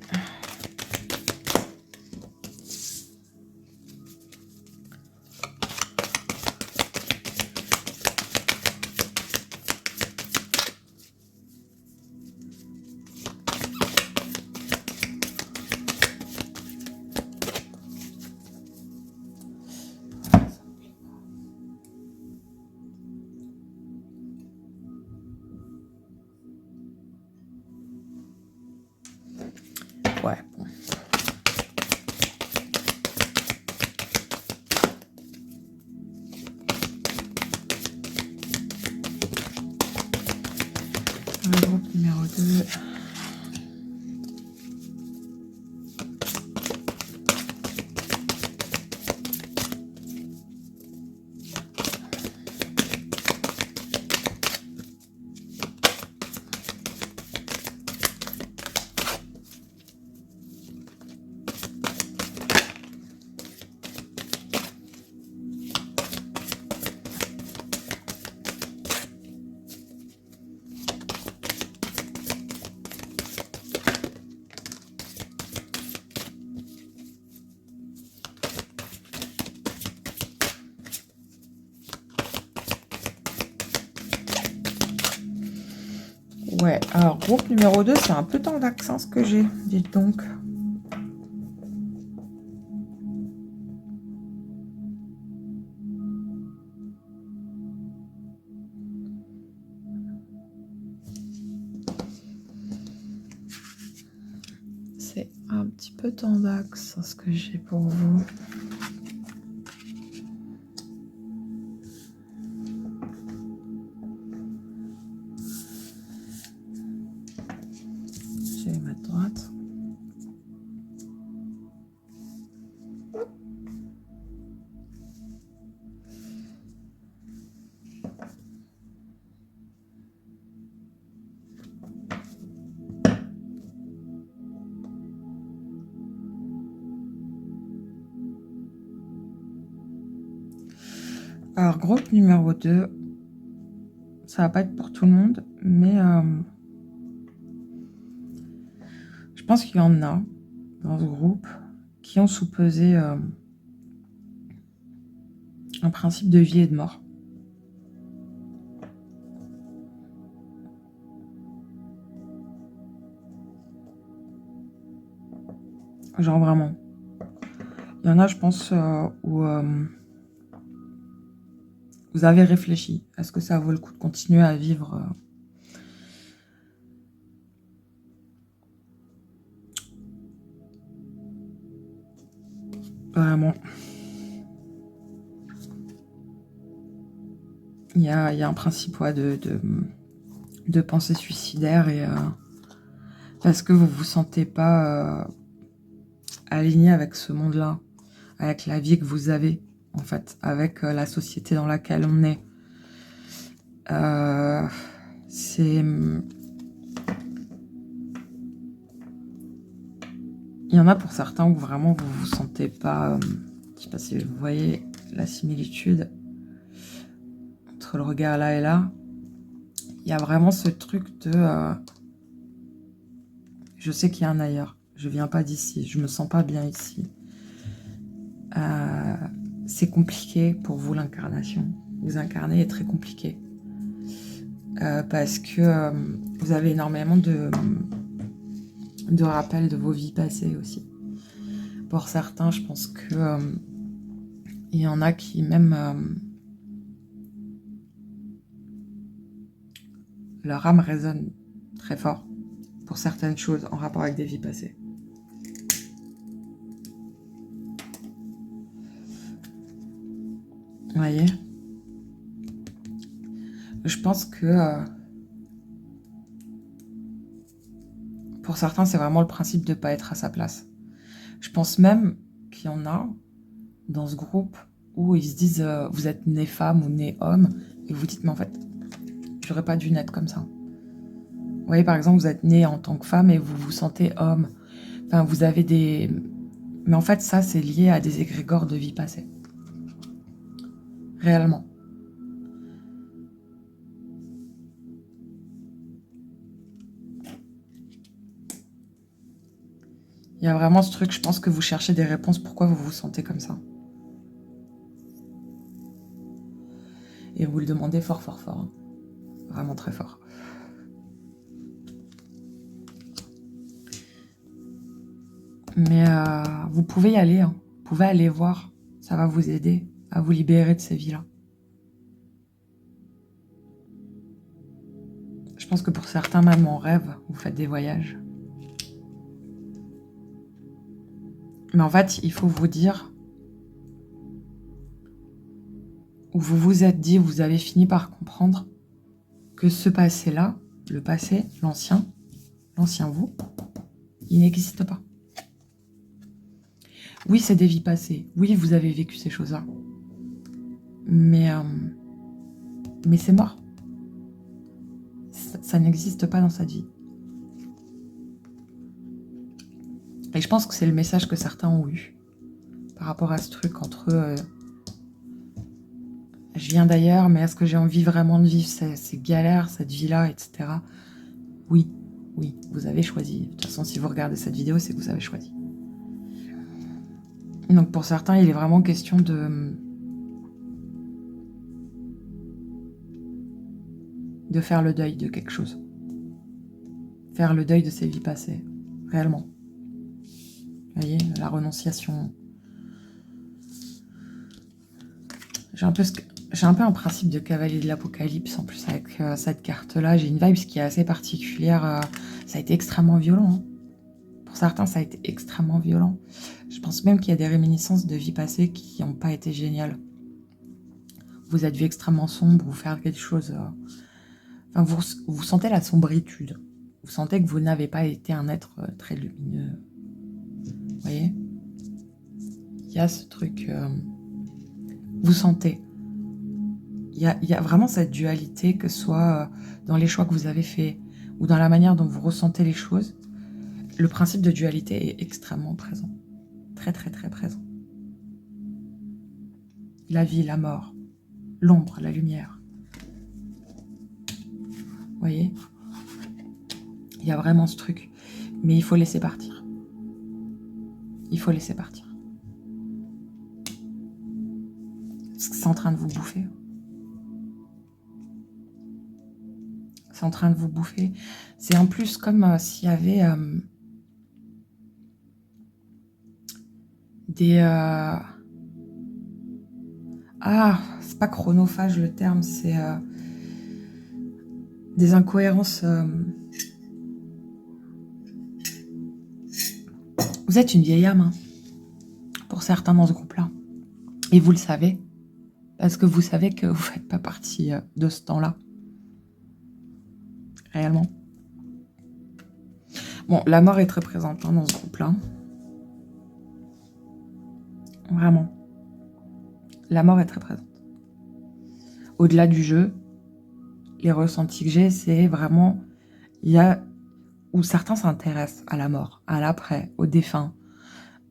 Ouais, bon. Le groupe numéro 2. Ouais, alors groupe numéro 2, c'est un peu tant d'accent ce que j'ai, dites donc. C'est un petit peu tant d'axe ce que j'ai pour vous. Je vais mettre droite. Alors, groupe numéro 2, ça va pas être pour tout le monde, mais je pense qu'il y en a dans ce groupe qui ont sous-pesé un principe de vie et de mort. Genre vraiment. Il y en a, je pense, où vous avez réfléchi. Est-ce que ça vaut le coup de continuer à vivre vraiment. Il y a un principe ouais, de pensée suicidaire et parce que vous vous sentez pas aligné avec ce monde-là, avec la vie que vous avez, en fait, avec la société dans laquelle on est. C'est... Il y en a pour certains où vraiment vous vous sentez pas... je sais pas si vous voyez la similitude entre le regard là et là. Il y a vraiment ce truc de... je sais qu'il y a un ailleurs. Je viens pas d'ici. Je me sens pas bien ici. C'est compliqué pour vous, l'incarnation. Vous incarner est très compliqué. Parce que vous avez énormément de rappels de vos vies passées aussi. Pour certains, je pense que il y en a qui même leur âme résonne très fort pour certaines choses en rapport avec des vies passées. Vous voyez? Je pense que pour certains, c'est vraiment le principe de ne pas être à sa place. Je pense même qu'il y en a dans ce groupe où ils se disent vous êtes né femme ou né homme, et vous dites mais en fait, j'aurais pas dû naître comme ça. Vous voyez, par exemple, vous êtes né en tant que femme et vous vous sentez homme. Enfin, vous avez des... Mais en fait, ça, c'est lié à des égrégores de vie passée. Réellement. Il y a vraiment ce truc, je pense que vous cherchez des réponses, pourquoi vous vous sentez comme ça. Et vous le demandez fort, fort, fort. Hein. Vraiment très fort. Mais vous pouvez y aller, hein. Vous pouvez aller voir. Ça va vous aider à vous libérer de ces vies-là. Je pense que pour certains, même en rêve, vous faites des voyages. Mais en fait, il faut vous dire, où vous vous êtes dit, vous avez fini par comprendre que ce passé-là, le passé, l'ancien vous, il n'existe pas. Oui, c'est des vies passées. Oui, vous avez vécu ces choses-là. Mais c'est mort. Ça n'existe pas dans cette vie. Et je pense que c'est le message que certains ont eu par rapport à ce truc entre je viens d'ailleurs, mais est-ce que j'ai envie vraiment de vivre ces galères, cette vie-là, etc. Oui, vous avez choisi. De toute façon, si vous regardez cette vidéo, c'est que vous avez choisi. Donc pour certains, il est vraiment question de faire le deuil de quelque chose. Faire le deuil de ses vies passées, réellement. Vous voyez, la renonciation. J'ai un peu un principe de cavalier de l'Apocalypse, en plus avec cette carte-là. J'ai une vibe qui est assez particulière. Ça a été extrêmement violent. Hein. Pour certains, ça a été extrêmement violent. Je pense même qu'il y a des réminiscences de vies passées qui n'ont pas été géniales. Vous êtes vu extrêmement sombre, vous faire quelque chose... Enfin, vous sentez la sombritude. Vous sentez que vous n'avez pas été un être très lumineux. Vous voyez? Il y a ce truc... vous sentez. Il y a vraiment cette dualité, que ce soit dans les choix que vous avez faits ou dans la manière dont vous ressentez les choses. Le principe de dualité est extrêmement présent. Très, très, très présent. La vie, la mort, l'ombre, la lumière. Vous voyez? Il y a vraiment ce truc. Mais il faut laisser partir. Il faut laisser partir. Parce que c'est en train de vous bouffer. C'est en train de vous bouffer. C'est en plus comme s'il y avait des... Ah, c'est pas chronophage le terme, c'est des incohérences. Vous êtes une vieille âme, hein, pour certains dans ce groupe-là. Et vous le savez, parce que vous savez que vous ne faites pas partie de ce temps-là. Réellement. Bon, la mort est très présente hein, dans ce groupe-là. Vraiment. La mort est très présente. Au-delà du jeu, les ressentis que j'ai, c'est vraiment... Il y a où certains s'intéressent à la mort, à l'après, aux défunts,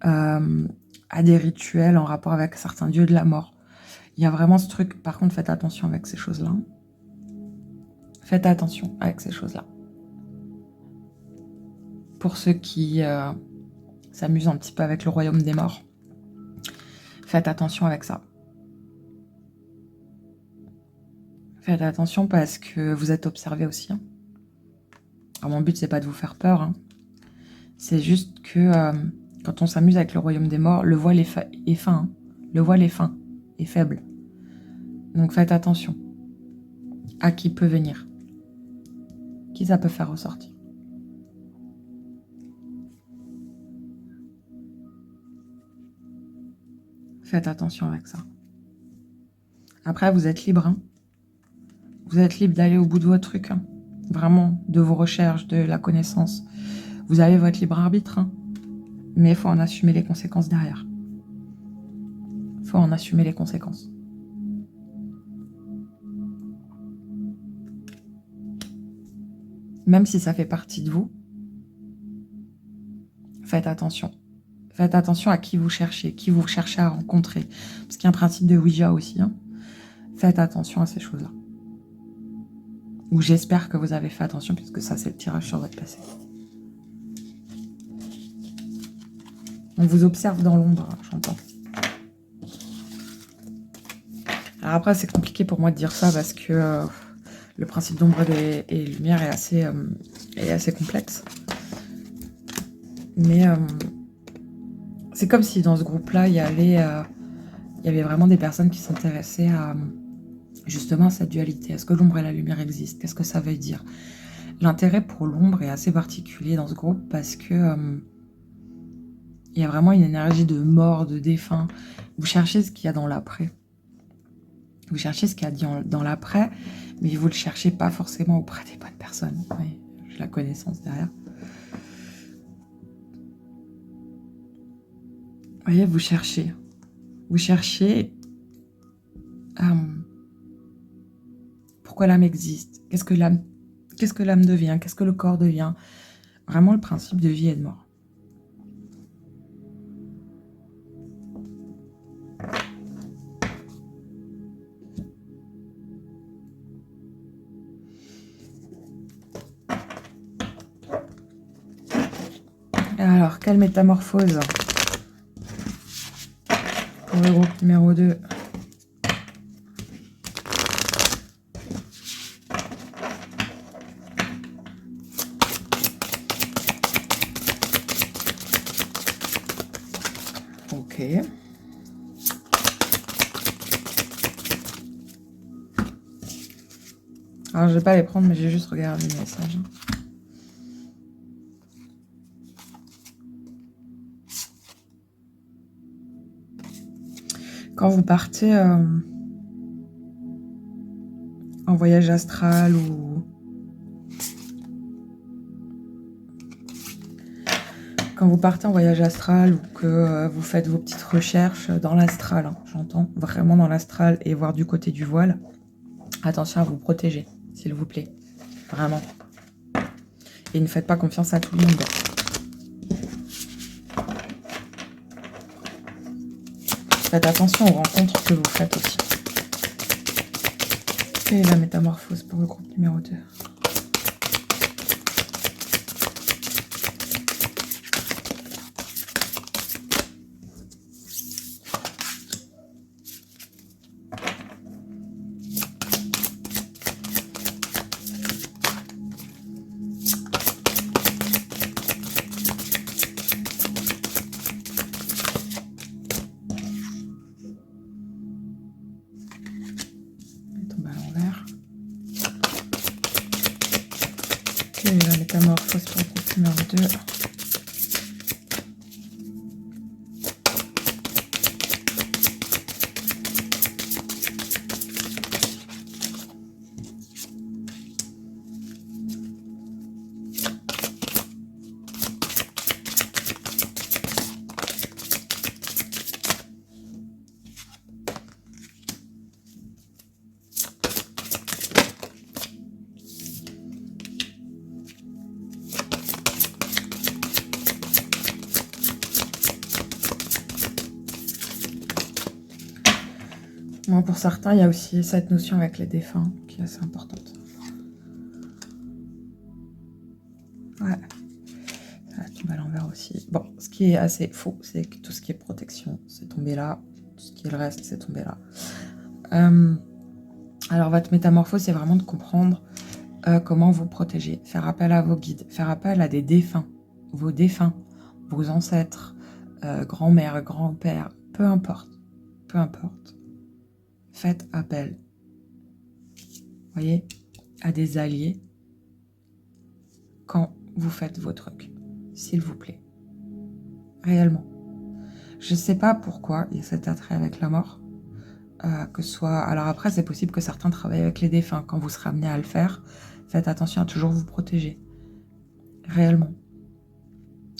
à des rituels en rapport avec certains dieux de la mort. Il y a vraiment ce truc. Par contre, faites attention avec ces choses-là. Faites attention avec ces choses-là. Pour ceux qui s'amusent un petit peu avec le royaume des morts, faites attention avec ça. Faites attention parce que vous êtes observé aussi. Hein. Alors, mon but, c'est pas de vous faire peur. Hein. C'est juste que quand on s'amuse avec le royaume des morts, le voile est fin. Hein. Le voile est fin et faible. Donc faites attention à qui peut venir. Qui ça peut faire ressortir? Faites attention avec ça. Après, vous êtes libre. Hein. Vous êtes libre d'aller au bout de votre truc. Hein. Vraiment, de vos recherches, de la connaissance. Vous avez votre libre arbitre. Hein. Mais il faut en assumer les conséquences derrière. Il faut en assumer les conséquences. Même si ça fait partie de vous, faites attention. Faites attention à qui vous cherchez à rencontrer. Parce qu'il y a un principe de Ouija aussi. Hein. Faites attention à ces choses-là. Ou j'espère que vous avez fait attention, puisque ça, c'est le tirage sur votre passé. On vous observe dans l'ombre, hein, j'entends. Alors après, c'est compliqué pour moi de dire ça, parce que le principe d'ombre et lumière est assez complexe. Mais c'est comme si dans ce groupe-là, il y avait vraiment des personnes qui s'intéressaient à justement cette dualité. Est-ce que l'ombre et la lumière existent? Qu'est-ce que ça veut dire? L'intérêt pour l'ombre est assez particulier dans ce groupe parce que il y a vraiment une énergie de mort, de défunt. Vous cherchez ce qu'il y a dans l'après. Vous cherchez ce qu'il y a dans l'après, mais vous ne le cherchez pas forcément auprès des bonnes personnes. Oui, j'ai la connaissance derrière. Vous voyez, vous cherchez. Vous cherchez pourquoi l'âme existe, qu'est-ce que l'âme devient, qu'est-ce que le corps devient. Vraiment le principe de vie et de mort. Alors, quelle métamorphose pour le groupe numéro 2? Ok. Alors, je vais pas les prendre, mais j'ai juste regardé les messages. Quand vous partez en voyage astral ou quand vous partez en voyage astral ou que vous faites vos petites recherches dans l'astral, hein, j'entends vraiment dans l'astral et voir du côté du voile, attention à vous protéger, s'il vous plaît, vraiment. Et ne faites pas confiance à tout le monde. Faites attention aux rencontres que vous faites aussi. Et la métamorphose pour le groupe numéro 2. La métamorphose pour le groupe numéro 2. Bon, pour certains, il y a aussi cette notion avec les défunts qui est assez importante. Ouais. Ça tombe à l'envers aussi. Bon, ce qui est assez faux, c'est que tout ce qui est protection, c'est tombé là. Tout ce qui est le reste, c'est tombé là. Alors, votre métamorphose, c'est vraiment de comprendre comment vous protéger. Faire appel à vos guides. Faire appel à des défunts. Vos défunts. Vos ancêtres. Grand-mère, grand-père. Peu importe. Peu importe. Faites appel, voyez, à des alliés quand vous faites vos trucs, s'il vous plaît. Réellement. Je ne sais pas pourquoi il y a cet attrait avec la mort. Que ce soit... Alors après, c'est possible que certains travaillent avec les défunts. Quand vous serez amené à le faire, faites attention à toujours vous protéger. Réellement.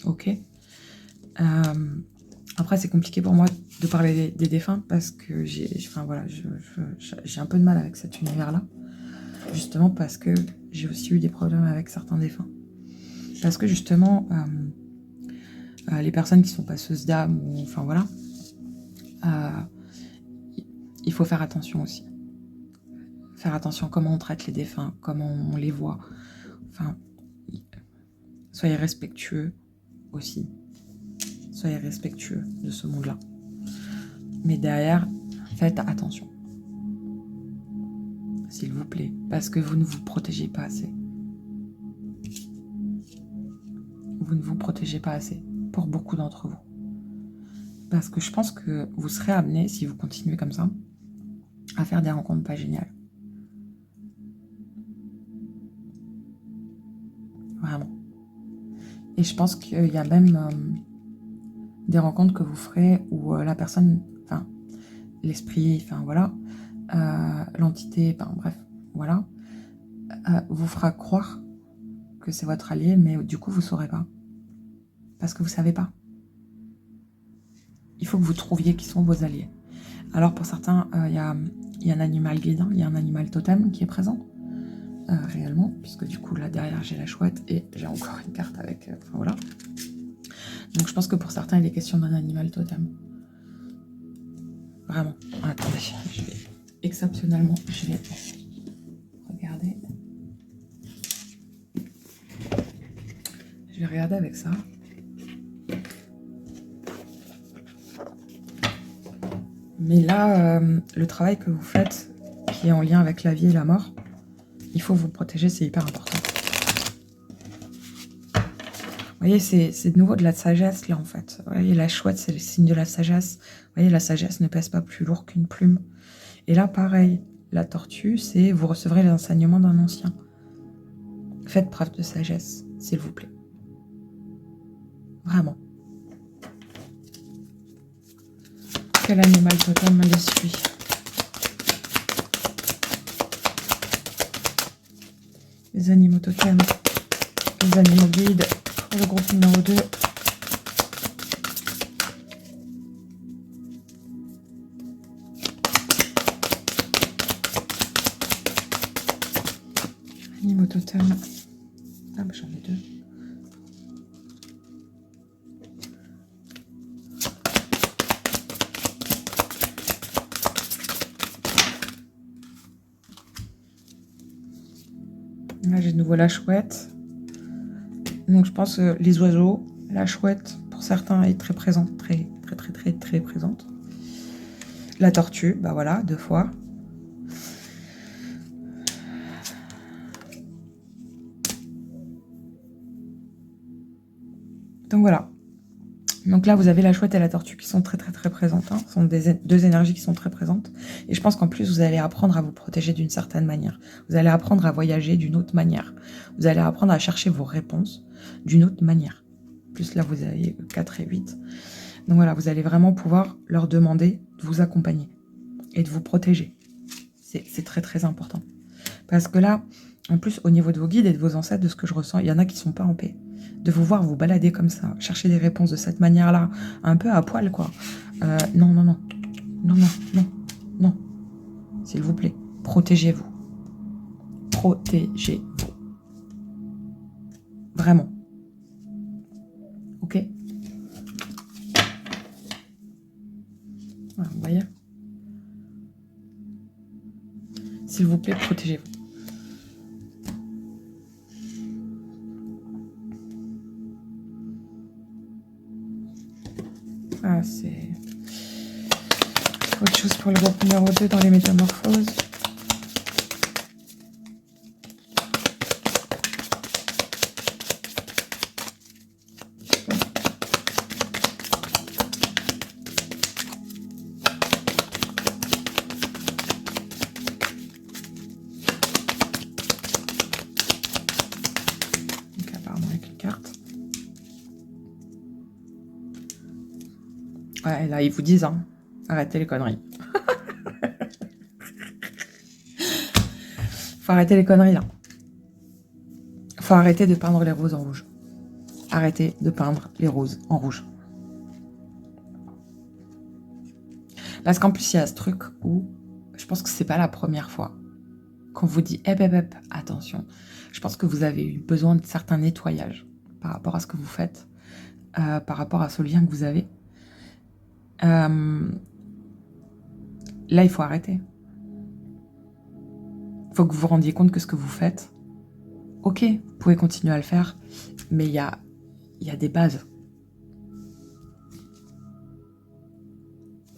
Ok. Après, c'est compliqué pour moi de parler des défunts parce que j'ai un peu de mal avec cet univers-là. Justement parce que j'ai aussi eu des problèmes avec certains défunts. Parce que justement, les personnes qui sont passeuses d'âme, ou enfin voilà, il faut faire attention aussi. Faire attention à comment on traite les défunts, comment on les voit. Enfin, soyez respectueux aussi. Soyez respectueux de ce monde-là. Mais derrière, faites attention. S'il vous plaît, parce que vous ne vous protégez pas assez. Vous ne vous protégez pas assez, pour beaucoup d'entre vous. Parce que je pense que vous serez amené, si vous continuez comme ça, à faire des rencontres pas géniales. Vraiment. Et je pense qu'il y a même des rencontres que vous ferez où la personne, enfin, l'esprit, enfin voilà, l'entité, enfin bref, voilà, vous fera croire que c'est votre allié, mais du coup, vous ne saurez pas. Parce que vous ne savez pas. Il faut que vous trouviez qui sont vos alliés. Alors pour certains, il y a un animal guide, il y a un animal totem qui est présent, réellement, puisque du coup là derrière j'ai la chouette et j'ai encore une carte avec... enfin voilà. Donc je pense que pour certains il est question d'un animal totem. Vraiment. Attendez, je vais... exceptionnellement, je vais regarder. Je vais regarder avec ça. Mais là, le travail que vous faites, qui est en lien avec la vie et la mort, il faut vous protéger, c'est hyper important. Vous voyez, c'est de nouveau de la sagesse, là, en fait. Vous voyez, la chouette, c'est le signe de la sagesse. Vous voyez, la sagesse ne pèse pas plus lourd qu'une plume. Et là, pareil, la tortue, c'est vous recevrez les enseignements d'un ancien. Faites preuve de sagesse, s'il vous plaît. Vraiment. Quel animal totem les suit? Les animaux totems, les animaux guides pour le groupe numéro 2. Animaux totems. Ah bah j'en ai 2. Là, j'ai de nouveau la chouette. Donc, je pense les oiseaux, la chouette, pour certains, est très présente, très présente. La tortue, bah voilà, 2 fois. Donc, voilà. Donc là, vous avez la chouette et la tortue qui sont très présentes. Hein. Ce sont deux énergies qui sont très présentes. Et je pense qu'en plus, vous allez apprendre à vous protéger d'une certaine manière. Vous allez apprendre à voyager d'une autre manière. Vous allez apprendre à chercher vos réponses d'une autre manière. Plus là, vous avez 4 et 8. Donc voilà, vous allez vraiment pouvoir leur demander de vous accompagner et de vous protéger. C'est très important. Parce que là, en plus, au niveau de vos guides et de vos ancêtres, de ce que je ressens, il y en a qui ne sont pas en paix. De vous voir vous balader comme ça, chercher des réponses de cette manière-là, un peu à poil, quoi. Non. S'il vous plaît, protégez-vous. Protégez-vous. Vraiment. Ok? Voilà, vous voyez? S'il vous plaît, protégez-vous. Ah, c'est autre chose pour le groupe numéro 2 dans les métamorphoses. Ok. Et là, ils vous disent, hein, arrêtez les conneries. Faut arrêter les conneries, là. Faut arrêter de peindre les roses en rouge. Arrêtez de peindre les roses en rouge. Parce qu'en plus, il y a ce truc où, je pense que c'est pas la première fois qu'on vous dit, attention, je pense que vous avez eu besoin de certains nettoyages par rapport à ce que vous faites, par rapport à ce lien que vous avez. Là, il faut arrêter. Il faut que vous vous rendiez compte que ce que vous faites, ok, vous pouvez continuer à le faire, mais il y a des bases.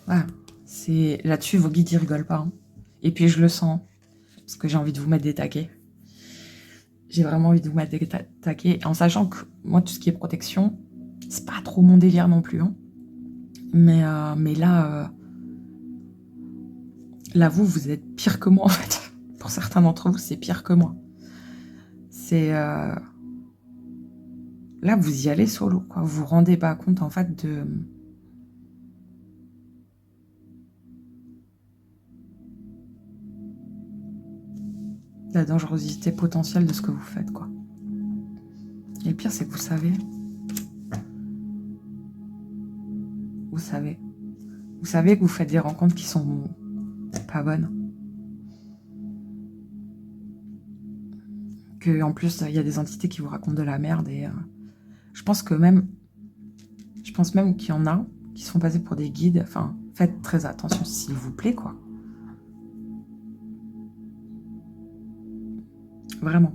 Voilà. C'est là-dessus, vos guides, ils rigolent pas. Hein. Et puis, je le sens, parce que j'ai envie de vous mettre des taquets. J'ai vraiment envie de vous mettre des taquets, en sachant que moi, tout ce qui est protection, c'est pas trop mon délire non plus. Hein. Mais là, vous êtes pire que moi, en fait. Pour certains d'entre vous, c'est pire que moi. C'est... Là, vous y allez solo, quoi. Vous vous rendez pas compte, en fait, de la dangerosité potentielle de ce que vous faites, quoi. Et le pire, c'est que vous savez. Vous savez. Vous savez que vous faites des rencontres qui sont pas bonnes. Que, en plus, il y a des entités qui vous racontent de la merde. Et je pense même qu'il y en a qui sont passés pour des guides. Enfin, faites très attention, s'il vous plaît, quoi. Vraiment.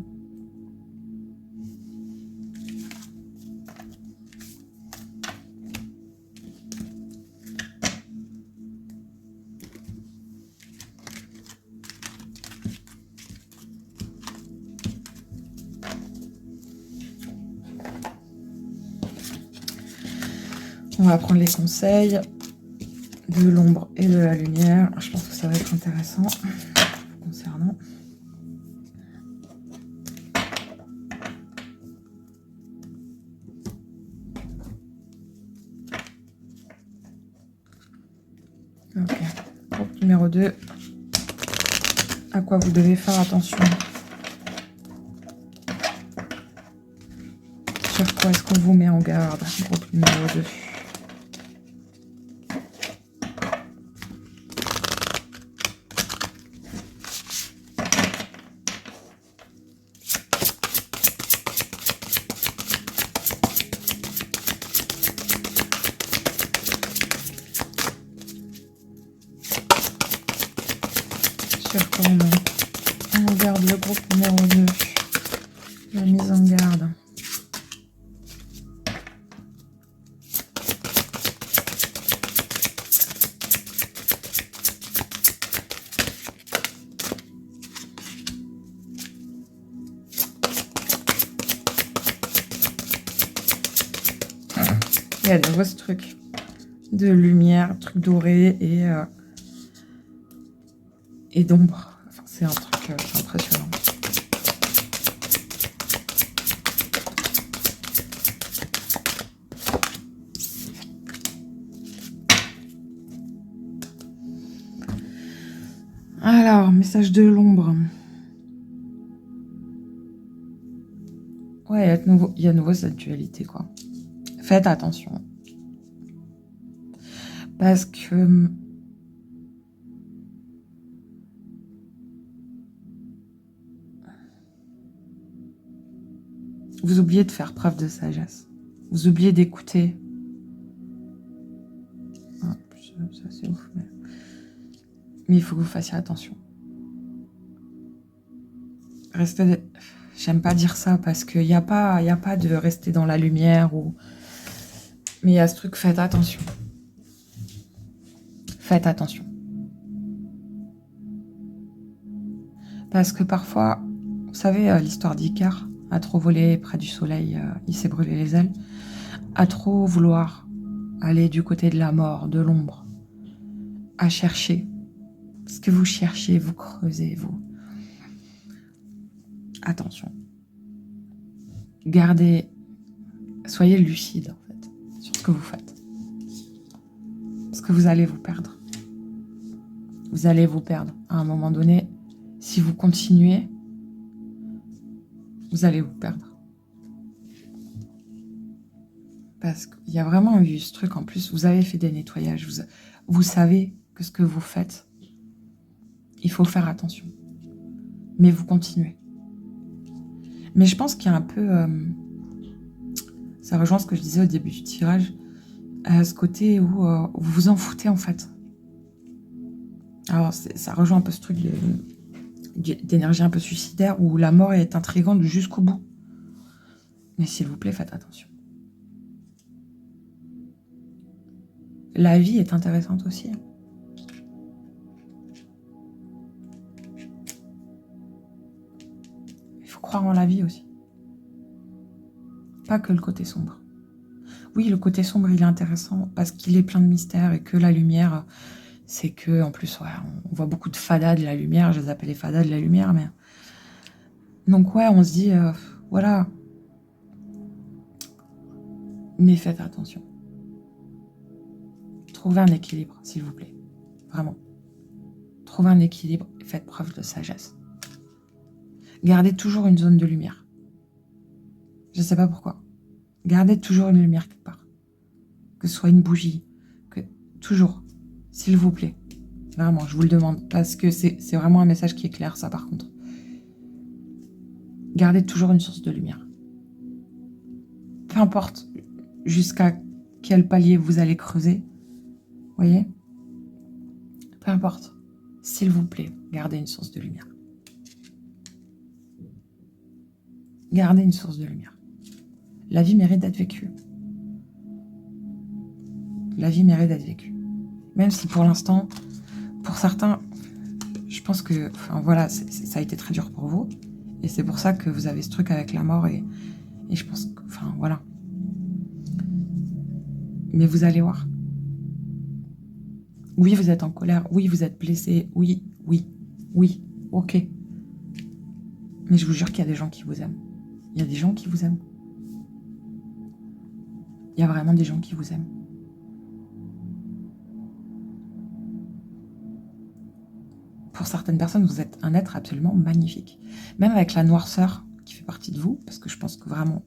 On va prendre les conseils de l'ombre et de la lumière. Je pense que ça va être intéressant concernant. Ok. Groupe numéro 2. À quoi vous devez faire attention? Sur quoi est-ce qu'on vous met en garde? Groupe numéro 2. Sur quoi on garde le groupe numéro 2. La mise en garde. Il y a de nouveau ce truc de lumière, truc doré et d'ombre. Enfin, c'est un truc impressionnant. Alors, message de l'ombre. Ouais, il y a de nouveau cette dualité, quoi. Faites attention. Parce que vous oubliez de faire preuve de sagesse. Vous oubliez d'écouter. Ah, ça c'est ouf. Mais il faut que vous fassiez attention. Restez... J'aime pas dire ça parce qu'il n'y a pas de rester dans la lumière ou... Mais il y a ce truc, faites attention. Faites attention. Parce que parfois, vous savez, l'histoire d'Icare, à trop voler près du soleil, il s'est brûlé les ailes. À trop vouloir aller du côté de la mort, de l'ombre, à chercher. Ce que vous cherchez, vous creusez, vous. Attention. Gardez, soyez lucide en fait, sur ce que vous faites. que vous allez vous perdre. Vous allez vous perdre. À un moment donné, si vous continuez, vous allez vous perdre. Parce qu'il y a vraiment eu ce truc en plus, vous avez fait des nettoyages, vous savez que ce que vous faites, il faut faire attention. Mais vous continuez. Mais je pense qu'il y a un peu... ça rejoint ce que je disais au début du tirage, ce côté où vous vous en foutez en fait. Alors ça rejoint un peu ce truc d'énergie un peu suicidaire où la mort est intrigante jusqu'au bout. Mais s'il vous plaît, faites attention. La vie est intéressante aussi. Il faut croire en la vie aussi. Pas que le côté sombre. Oui, le côté sombre, il est intéressant parce qu'il est plein de mystères et que la lumière, c'est que, en plus, ouais, on voit beaucoup de fadas de la lumière. Je les appelle les fadas de la lumière, mais... Donc, ouais, on se dit, voilà. Mais faites attention. Trouvez un équilibre, s'il vous plaît. Vraiment. Trouvez un équilibre et faites preuve de sagesse. Gardez toujours une zone de lumière. Je ne sais pas pourquoi. Gardez toujours une lumière quelque part. Que ce soit une bougie. Toujours. S'il vous plaît. Vraiment, je vous le demande. Parce que c'est vraiment un message qui est clair, ça, par contre. Gardez toujours une source de lumière. Peu importe jusqu'à quel palier vous allez creuser. Voyez ? Peu importe. S'il vous plaît, gardez une source de lumière. Gardez une source de lumière. La vie mérite d'être vécue. La vie mérite d'être vécue. Même si pour l'instant, pour certains, je pense que, enfin voilà, ça a été très dur pour vous. Et c'est pour ça que vous avez ce truc avec la mort. Et je pense que, enfin voilà. Mais vous allez voir. Oui, vous êtes en colère. Oui, vous êtes blessé. Oui, ok. Mais je vous jure qu'il y a des gens qui vous aiment. Il y a des gens qui vous aiment. Il y a vraiment des gens qui vous aiment. Pour certaines personnes, vous êtes un être absolument magnifique. Même avec la noirceur qui fait partie de vous, parce que je pense que vraiment,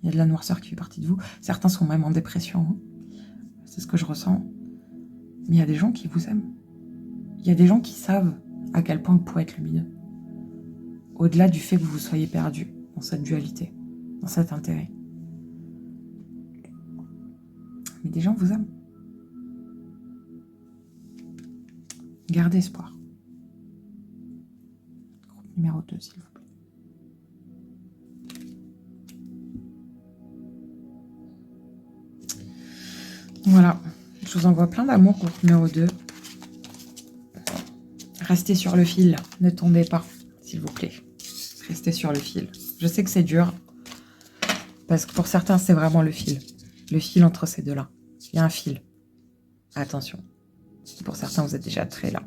il y a de la noirceur qui fait partie de vous. Certains sont même en dépression. Hein. C'est ce que je ressens. Mais il y a des gens qui vous aiment. Il y a des gens qui savent à quel point vous pouvez être lumineux. Au-delà du fait que vous soyez perdu dans cette dualité, dans cet intérêt. Mais des gens vous aiment. Gardez espoir. Groupe numéro 2, s'il vous plaît. Voilà. Je vous envoie plein d'amour, groupe numéro 2. Restez sur le fil. Ne tombez pas, s'il vous plaît. Restez sur le fil. Je sais que c'est dur. Parce que pour certains, c'est vraiment le fil. Le fil entre ces deux-là. Il y a un fil. Attention. Pour certains, vous êtes déjà très là.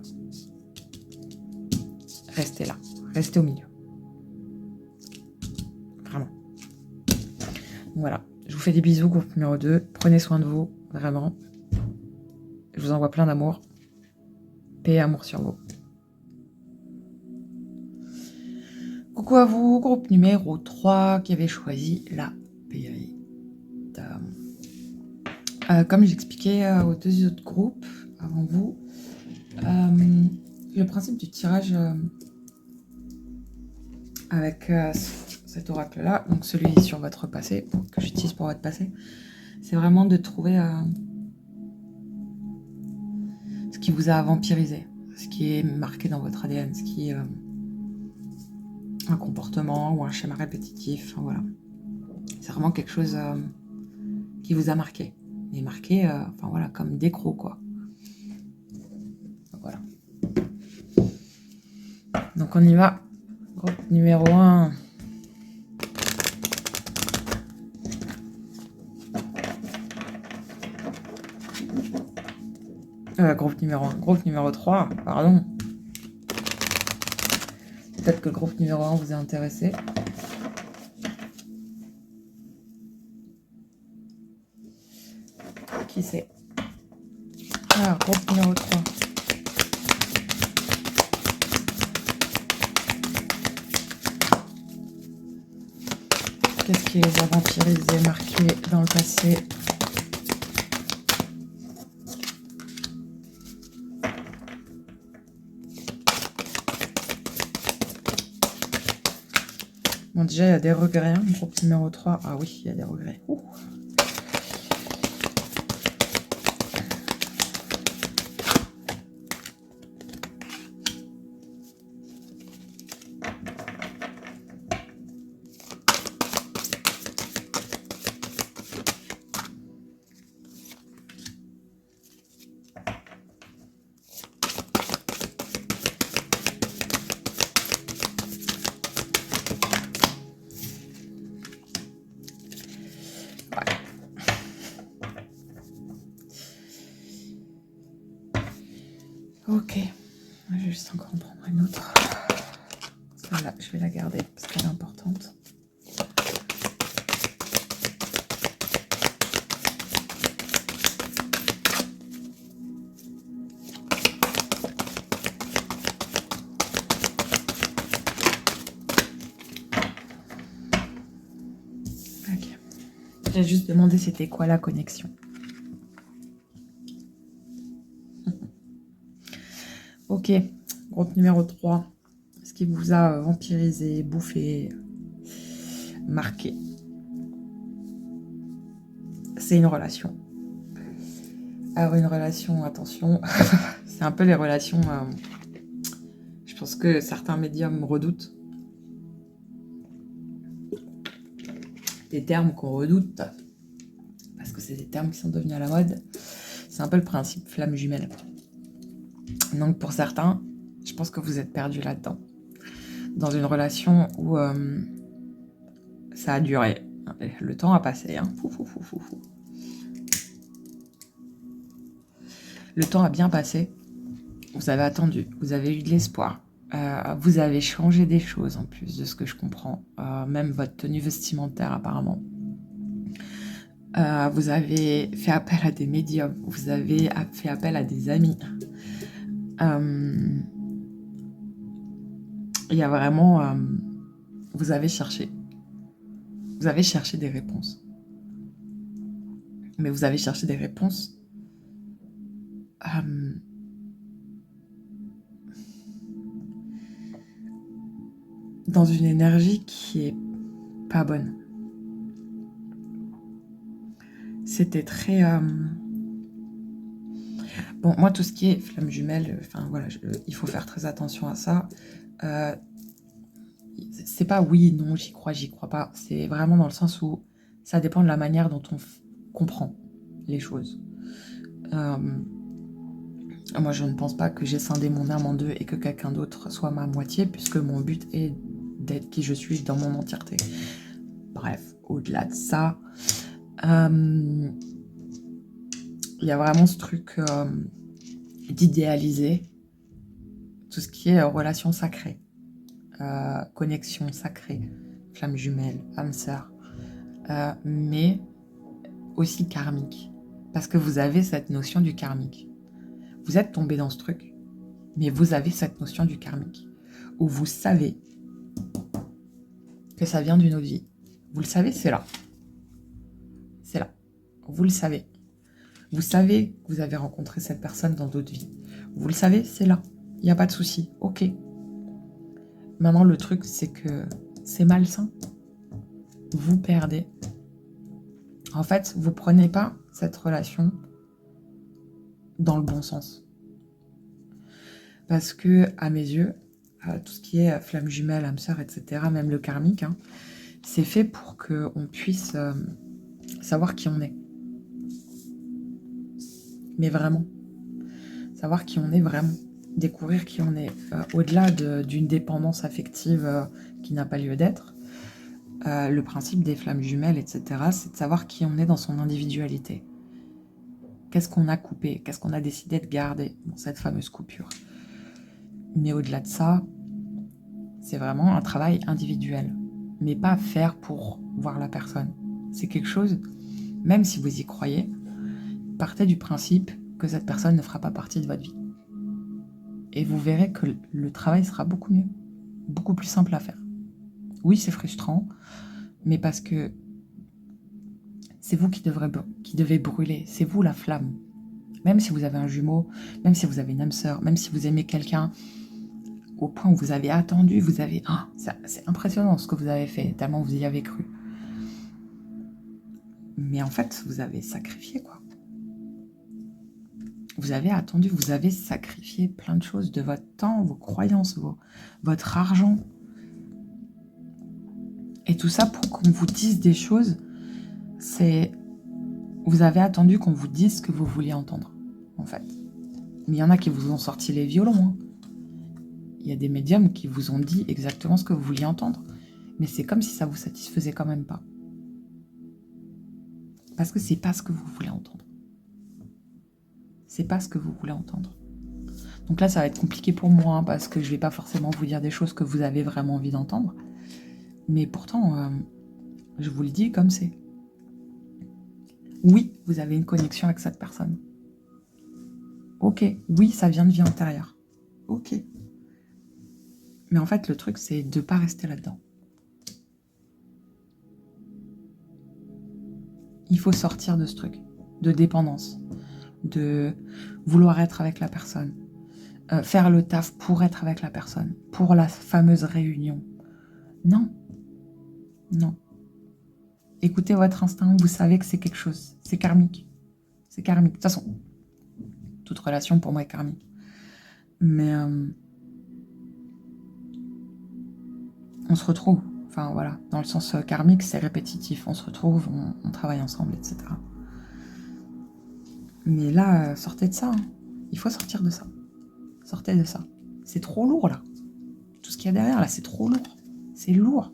Restez là. Restez au milieu. Vraiment. Voilà. Je vous fais des bisous, groupe numéro 2. Prenez soin de vous. Vraiment. Je vous envoie plein d'amour. Paix et amour sur vous. Coucou à vous, groupe numéro 3 qui avait choisi la périte. Comme j'expliquais aux deux autres groupes avant vous, le principe du tirage avec cet oracle-là, donc celui sur votre passé, que j'utilise pour votre passé, c'est vraiment de trouver ce qui vous a vampirisé, ce qui est marqué dans votre ADN, ce qui est un comportement ou un schéma répétitif, enfin, voilà. C'est vraiment quelque chose qui vous a marqué. Et marqué, enfin voilà, comme des crocs, quoi. Voilà. Donc on y va. Groupe numéro 1. Groupe numéro 1. Groupe numéro 3, pardon. Peut-être que le groupe numéro 1 vous est intéressé. Qui c'est? Ah, groupe numéro 3. Qu'est-ce qui les a vampirisés, marqués dans le passé? Bon, déjà, il y a des regrets. Hein. Groupe numéro 3. Ah oui, il y a des regrets. Ouh. Ok, je vais juste encore en prendre une autre. Celle-là, je vais la garder parce qu'elle est importante. Ok. J'ai juste demandé c'était quoi la connexion. Ok, groupe numéro 3. Ce qui vous a vampirisé, bouffé, marqué. C'est une relation. Alors une relation, attention, c'est un peu les relations, je pense que certains médiums redoutent. Des termes qu'on redoute, parce que c'est des termes qui sont devenus à la mode. C'est un peu le principe flamme jumelle. Donc pour certains, je pense que vous êtes perdus là-dedans. Dans une relation où ça a duré. Le temps a passé. Hein. Le temps a bien passé. Vous avez attendu. Vous avez eu de l'espoir. Vous avez changé des choses en plus de ce que je comprends. Même votre tenue vestimentaire apparemment. Vous avez fait appel à des médiums. Vous avez fait appel à des amis. Il y a vraiment... vous avez cherché. Vous avez cherché des réponses. Mais vous avez cherché des réponses dans une énergie qui est pas bonne. C'était très... Bon, moi, tout ce qui est flamme jumelle, enfin voilà, il faut faire très attention à ça. C'est pas oui, non, j'y crois pas. C'est vraiment dans le sens où ça dépend de la manière dont on comprend les choses. Moi, je ne pense pas que j'ai scindé mon âme en deux et que quelqu'un d'autre soit ma moitié, puisque mon but est d'être qui je suis dans mon entièreté. Bref, au-delà de ça, il y a vraiment ce truc d'idéaliser tout ce qui est relation sacrée, connexion sacrée, flamme jumelle, âme sœur, mais aussi karmique, parce que vous avez cette notion du karmique. Vous êtes tombé dans ce truc, mais vous avez cette notion du karmique, où vous savez que ça vient d'une autre vie. Vous le savez, c'est là. C'est là. Vous le savez. Vous savez que vous avez rencontré cette personne dans d'autres vies. Vous le savez, c'est là. Il n'y a pas de souci. Ok. Maintenant, le truc, c'est que c'est malsain. Vous perdez. En fait, vous prenez pas cette relation dans le bon sens. Parce que, à mes yeux, tout ce qui est flamme jumelle, âme sœur, etc., même le karmique, hein, c'est fait pour qu'on puisse savoir qui on est. Mais vraiment. Savoir qui on est vraiment. Découvrir qui on est. Au-delà d'une dépendance affective qui n'a pas lieu d'être, le principe des flammes jumelles, etc., c'est de savoir qui on est dans son individualité. Qu'est-ce qu'on a coupé? Qu'est-ce qu'on a décidé de garder dans cette fameuse coupure? Mais au-delà de ça, c'est vraiment un travail individuel. Mais pas faire pour voir la personne. C'est quelque chose, même si vous y croyez, partez du principe que cette personne ne fera pas partie de votre vie. Et vous verrez que le travail sera beaucoup mieux, beaucoup plus simple à faire. Oui, c'est frustrant, mais parce que c'est vous qui devez brûler, c'est vous la flamme. Même si vous avez un jumeau, même si vous avez une âme sœur, même si vous aimez quelqu'un, au point où vous avez attendu, c'est impressionnant ce que vous avez fait, tellement vous y avez cru. Mais en fait, vous avez sacrifié, quoi. Vous avez attendu, vous avez sacrifié plein de choses, de votre temps, vos croyances, votre argent. Et tout ça pour qu'on vous dise des choses, vous avez attendu qu'on vous dise ce que vous vouliez entendre, en fait. Mais il y en a qui vous ont sorti les violons, hein. Il y a des médiums qui vous ont dit exactement ce que vous vouliez entendre. Mais c'est comme si ça vous satisfaisait quand même pas. Parce que c'est pas ce que vous voulez entendre. C'est pas ce que vous voulez entendre. Donc là, ça va être compliqué pour moi, hein, parce que je vais pas forcément vous dire des choses que vous avez vraiment envie d'entendre. Mais pourtant, je vous le dis comme c'est. Oui, vous avez une connexion avec cette personne. Ok, oui, ça vient de vie antérieure. Ok. Mais en fait, le truc, c'est de ne pas rester là-dedans. Il faut sortir de ce truc, de dépendance, de vouloir être avec la personne, faire le taf pour être avec la personne, pour la fameuse réunion. Non. Non. Écoutez votre instinct, vous savez que c'est quelque chose. C'est karmique. C'est karmique. De toute façon, toute relation pour moi est karmique. Mais on se retrouve. Enfin voilà, dans le sens karmique, c'est répétitif. On se retrouve, on travaille ensemble, etc. Mais là, sortez de ça. Hein. Il faut sortir de ça. Sortez de ça. C'est trop lourd là. Tout ce qu'il y a derrière là, c'est trop lourd. C'est lourd.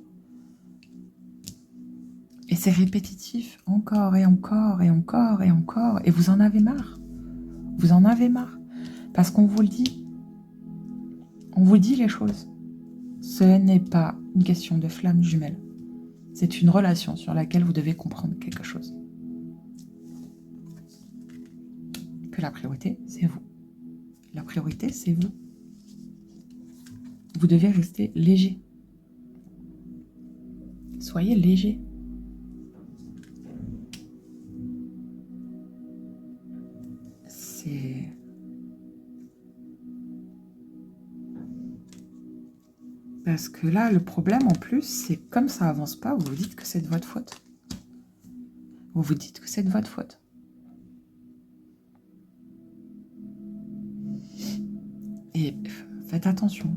Et c'est répétitif, encore et encore et encore et encore. Et vous en avez marre. Vous en avez marre. Parce qu'on vous le dit. On vous dit les choses. Ce n'est pas une question de flamme jumelle. C'est une relation sur laquelle vous devez comprendre quelque chose. Que la priorité, c'est vous. La priorité, c'est vous. Vous devez rester léger. Soyez léger. C'est... Parce que là, le problème en plus, c'est comme ça avance pas, vous vous dites que c'est de votre faute. Vous vous dites que c'est de votre faute. Et faites attention.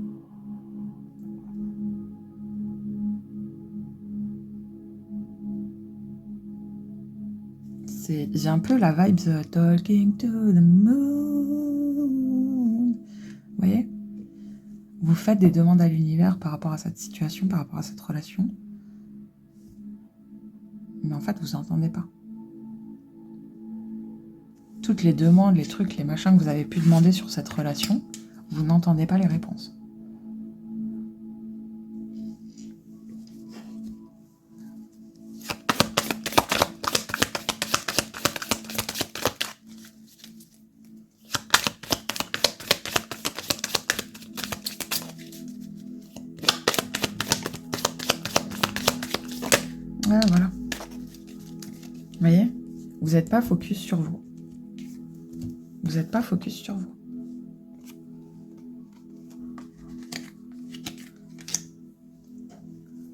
J'ai un peu la vibe de Talking to the Moon. Vous voyez ? Vous faites des demandes à l'univers par rapport à cette situation, par rapport à cette relation. Mais en fait, vous n'entendez pas. Toutes les demandes, les trucs, les machins que vous avez pu demander sur cette relation, vous n'entendez pas les réponses. Ouais, voilà. Vous voyez ? Vous n'êtes pas focus sur vous. Vous n'êtes pas focus sur vous.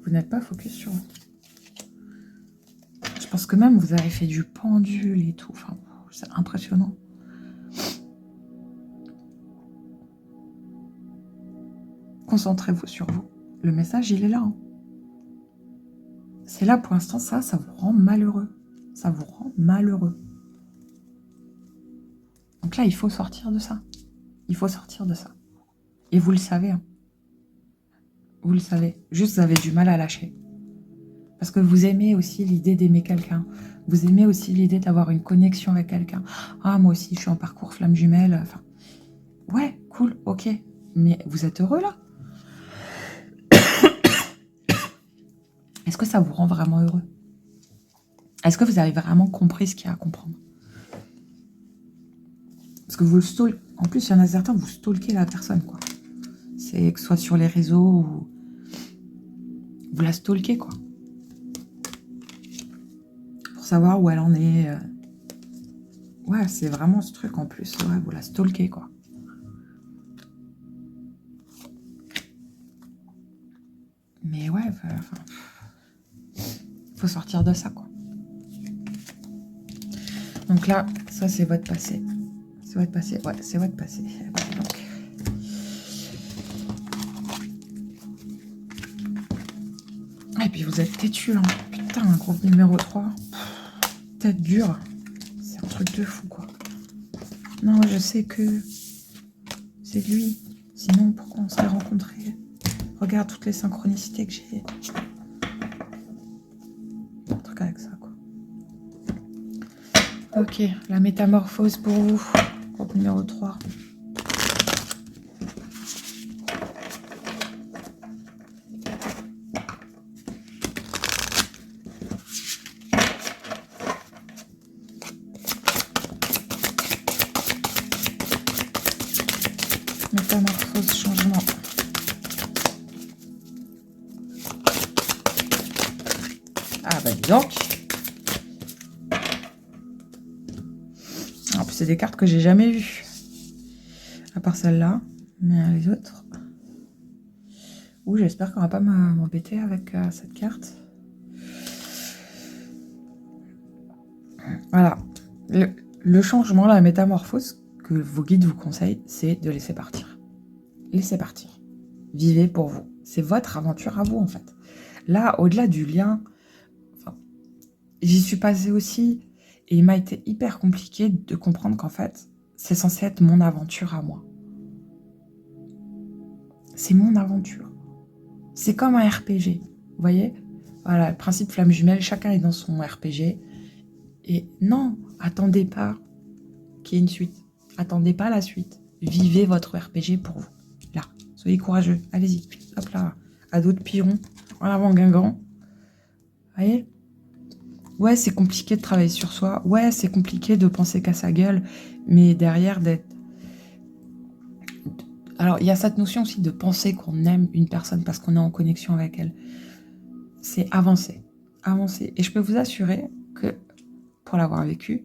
Vous n'êtes pas focus sur vous. Je pense que même vous avez fait du pendule et tout. Enfin, c'est impressionnant. Concentrez-vous sur vous. Le message, il est là. Hein. C'est là pour l'instant, ça vous rend malheureux. Ça vous rend malheureux. Donc là, il faut sortir de ça. Il faut sortir de ça. Et vous le savez. Hein. Vous le savez. Juste, vous avez du mal à lâcher. Parce que vous aimez aussi l'idée d'aimer quelqu'un. Vous aimez aussi l'idée d'avoir une connexion avec quelqu'un. Ah, moi aussi, je suis en parcours flamme jumelle. Enfin, ouais, cool, ok. Mais vous êtes heureux là ? Est-ce que ça vous rend vraiment heureux ? Est-ce que vous avez vraiment compris ce qu'il y a à comprendre ? que vous le stalkez. En plus, il y en a certains, vous stalkez la personne, quoi. C'est que ce soit sur les réseaux ou... Vous la stalkez, quoi. Pour savoir où elle en est. Ouais, c'est vraiment ce truc, en plus. Ouais, vous la stalkez, quoi. Mais ouais, faut sortir de ça, quoi. Donc là, ça, c'est votre passé. C'est votre passé. Ouais, c'est votre passé. Donc... Et puis vous êtes têtu, hein. Putain, un groupe numéro 3. Tête dure. C'est un truc de fou, quoi. Non, je sais que c'est lui. Sinon, pourquoi on serait rencontrés? Regarde toutes les synchronicités que j'ai. Un truc avec ça, quoi. Ok, la métamorphose pour vous. Groupe numéro 3. Métamorphose, changement. Ah bah dis donc. En plus, c'est des cartes que j'ai jamais vues. À part celle-là. Mais les autres... Ouh, j'espère qu'on va pas m'embêter avec cette carte. Voilà. Le changement, la métamorphose que vos guides vous conseillent, c'est de laisser partir. Laissez partir. Vivez pour vous. C'est votre aventure à vous, en fait. Là, au-delà du lien, enfin, j'y suis passée aussi, et il m'a été hyper compliqué de comprendre qu'en fait, c'est censé être mon aventure à moi. C'est mon aventure. C'est comme un RPG, vous voyez? Voilà, le principe flamme jumelle, chacun est dans son RPG. Et non, attendez pas qu'il y ait une suite. Attendez pas la suite. Vivez votre RPG pour vous. Là, soyez courageux. Allez-y. Hop là. À d'autres pigeons. En avant Guingamp. Vous voyez? Ouais, c'est compliqué de travailler sur soi. Ouais, c'est compliqué de penser qu'à sa gueule. Mais derrière d'être... Alors, il y a cette notion aussi de penser qu'on aime une personne parce qu'on est en connexion avec elle. C'est avancer. Avancer. Et je peux vous assurer que, pour l'avoir vécu,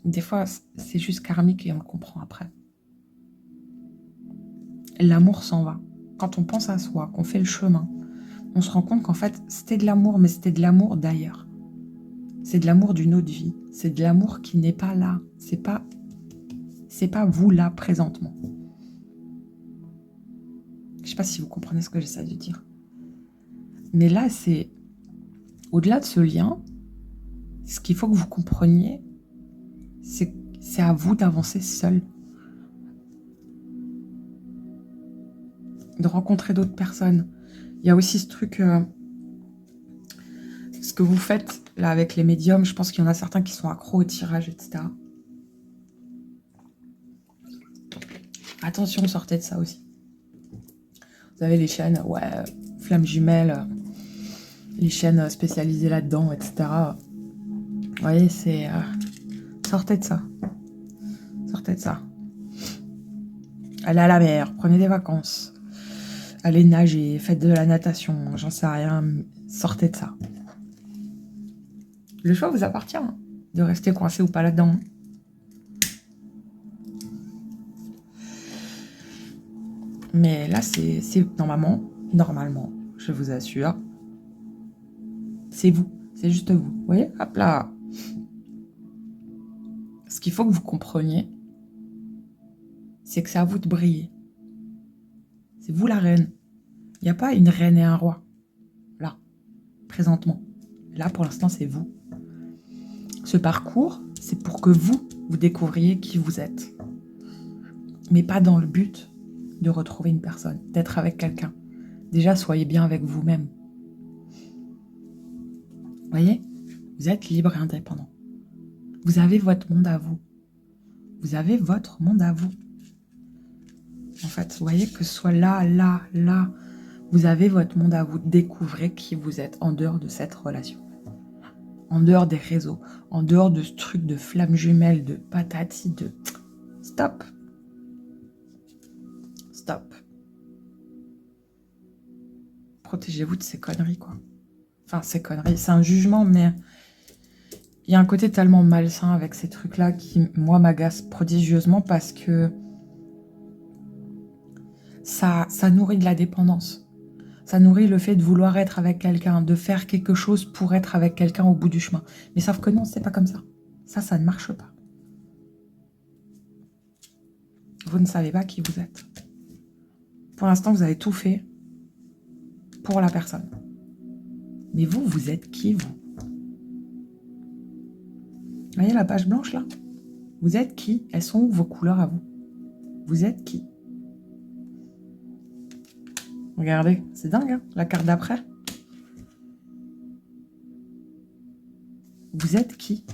des fois, c'est juste karmique et on le comprend après. L'amour s'en va. Quand on pense à soi, qu'on fait le chemin, on se rend compte qu'en fait, c'était de l'amour, mais c'était de l'amour d'ailleurs. C'est de l'amour d'une autre vie. C'est de l'amour qui n'est pas là. C'est pas vous là, présentement. Je sais pas si vous comprenez ce que j'essaie de dire. Mais là, c'est... Au-delà de ce lien, ce qu'il faut que vous compreniez, c'est à vous d'avancer seul. De rencontrer d'autres personnes. Il y a aussi ce truc... ce que vous faites là avec les médiums, je pense qu'il y en a certains qui sont accros au tirage, etc. Attention, sortez de ça aussi. Vous avez les chaînes, ouais, flammes jumelles, les chaînes spécialisées là-dedans, etc. Vous voyez, c'est... sortez de ça. Sortez de ça. Allez à la mer, prenez des vacances. Allez nager, faites de la natation, j'en sais rien. Sortez de ça. Le choix vous appartient, hein, de rester coincé ou pas là-dedans. Mais là, c'est normalement, je vous assure, c'est vous, c'est juste vous. Vous voyez, hop là. Ce qu'il faut que vous compreniez, c'est que c'est à vous de briller. C'est vous la reine. Il n'y a pas une reine et un roi. Là, présentement. Là, pour l'instant, c'est vous. Ce parcours, c'est pour que vous découvriez qui vous êtes. Mais pas dans le but de retrouver une personne, d'être avec quelqu'un. Déjà, soyez bien avec vous-même. Vous voyez? Vous êtes libre et indépendant. Vous avez votre monde à vous. Vous avez votre monde à vous. En fait, vous voyez, que ce soit là, vous avez votre monde à vous. Découvrez qui vous êtes en dehors de cette relation. En dehors des réseaux, en dehors de ce truc de flamme jumelle, de patati, de... Stop. Stop. Protégez-vous de ces conneries, quoi. Enfin, ces conneries, c'est un jugement, mais il y a un côté tellement malsain avec ces trucs-là qui, moi, m'agace prodigieusement parce que ça nourrit de la dépendance. Ça nourrit le fait de vouloir être avec quelqu'un, de faire quelque chose pour être avec quelqu'un au bout du chemin. Mais sauf que non, c'est pas comme ça. Ça ne marche pas. Vous ne savez pas qui vous êtes. Pour l'instant, vous avez tout fait pour la personne. Mais vous, vous êtes qui, vous? Vous voyez la page blanche, là? Vous êtes qui? Elles sont où vos couleurs à vous? Vous êtes qui? Regardez, c'est dingue, hein, la carte d'après. Vous êtes qui?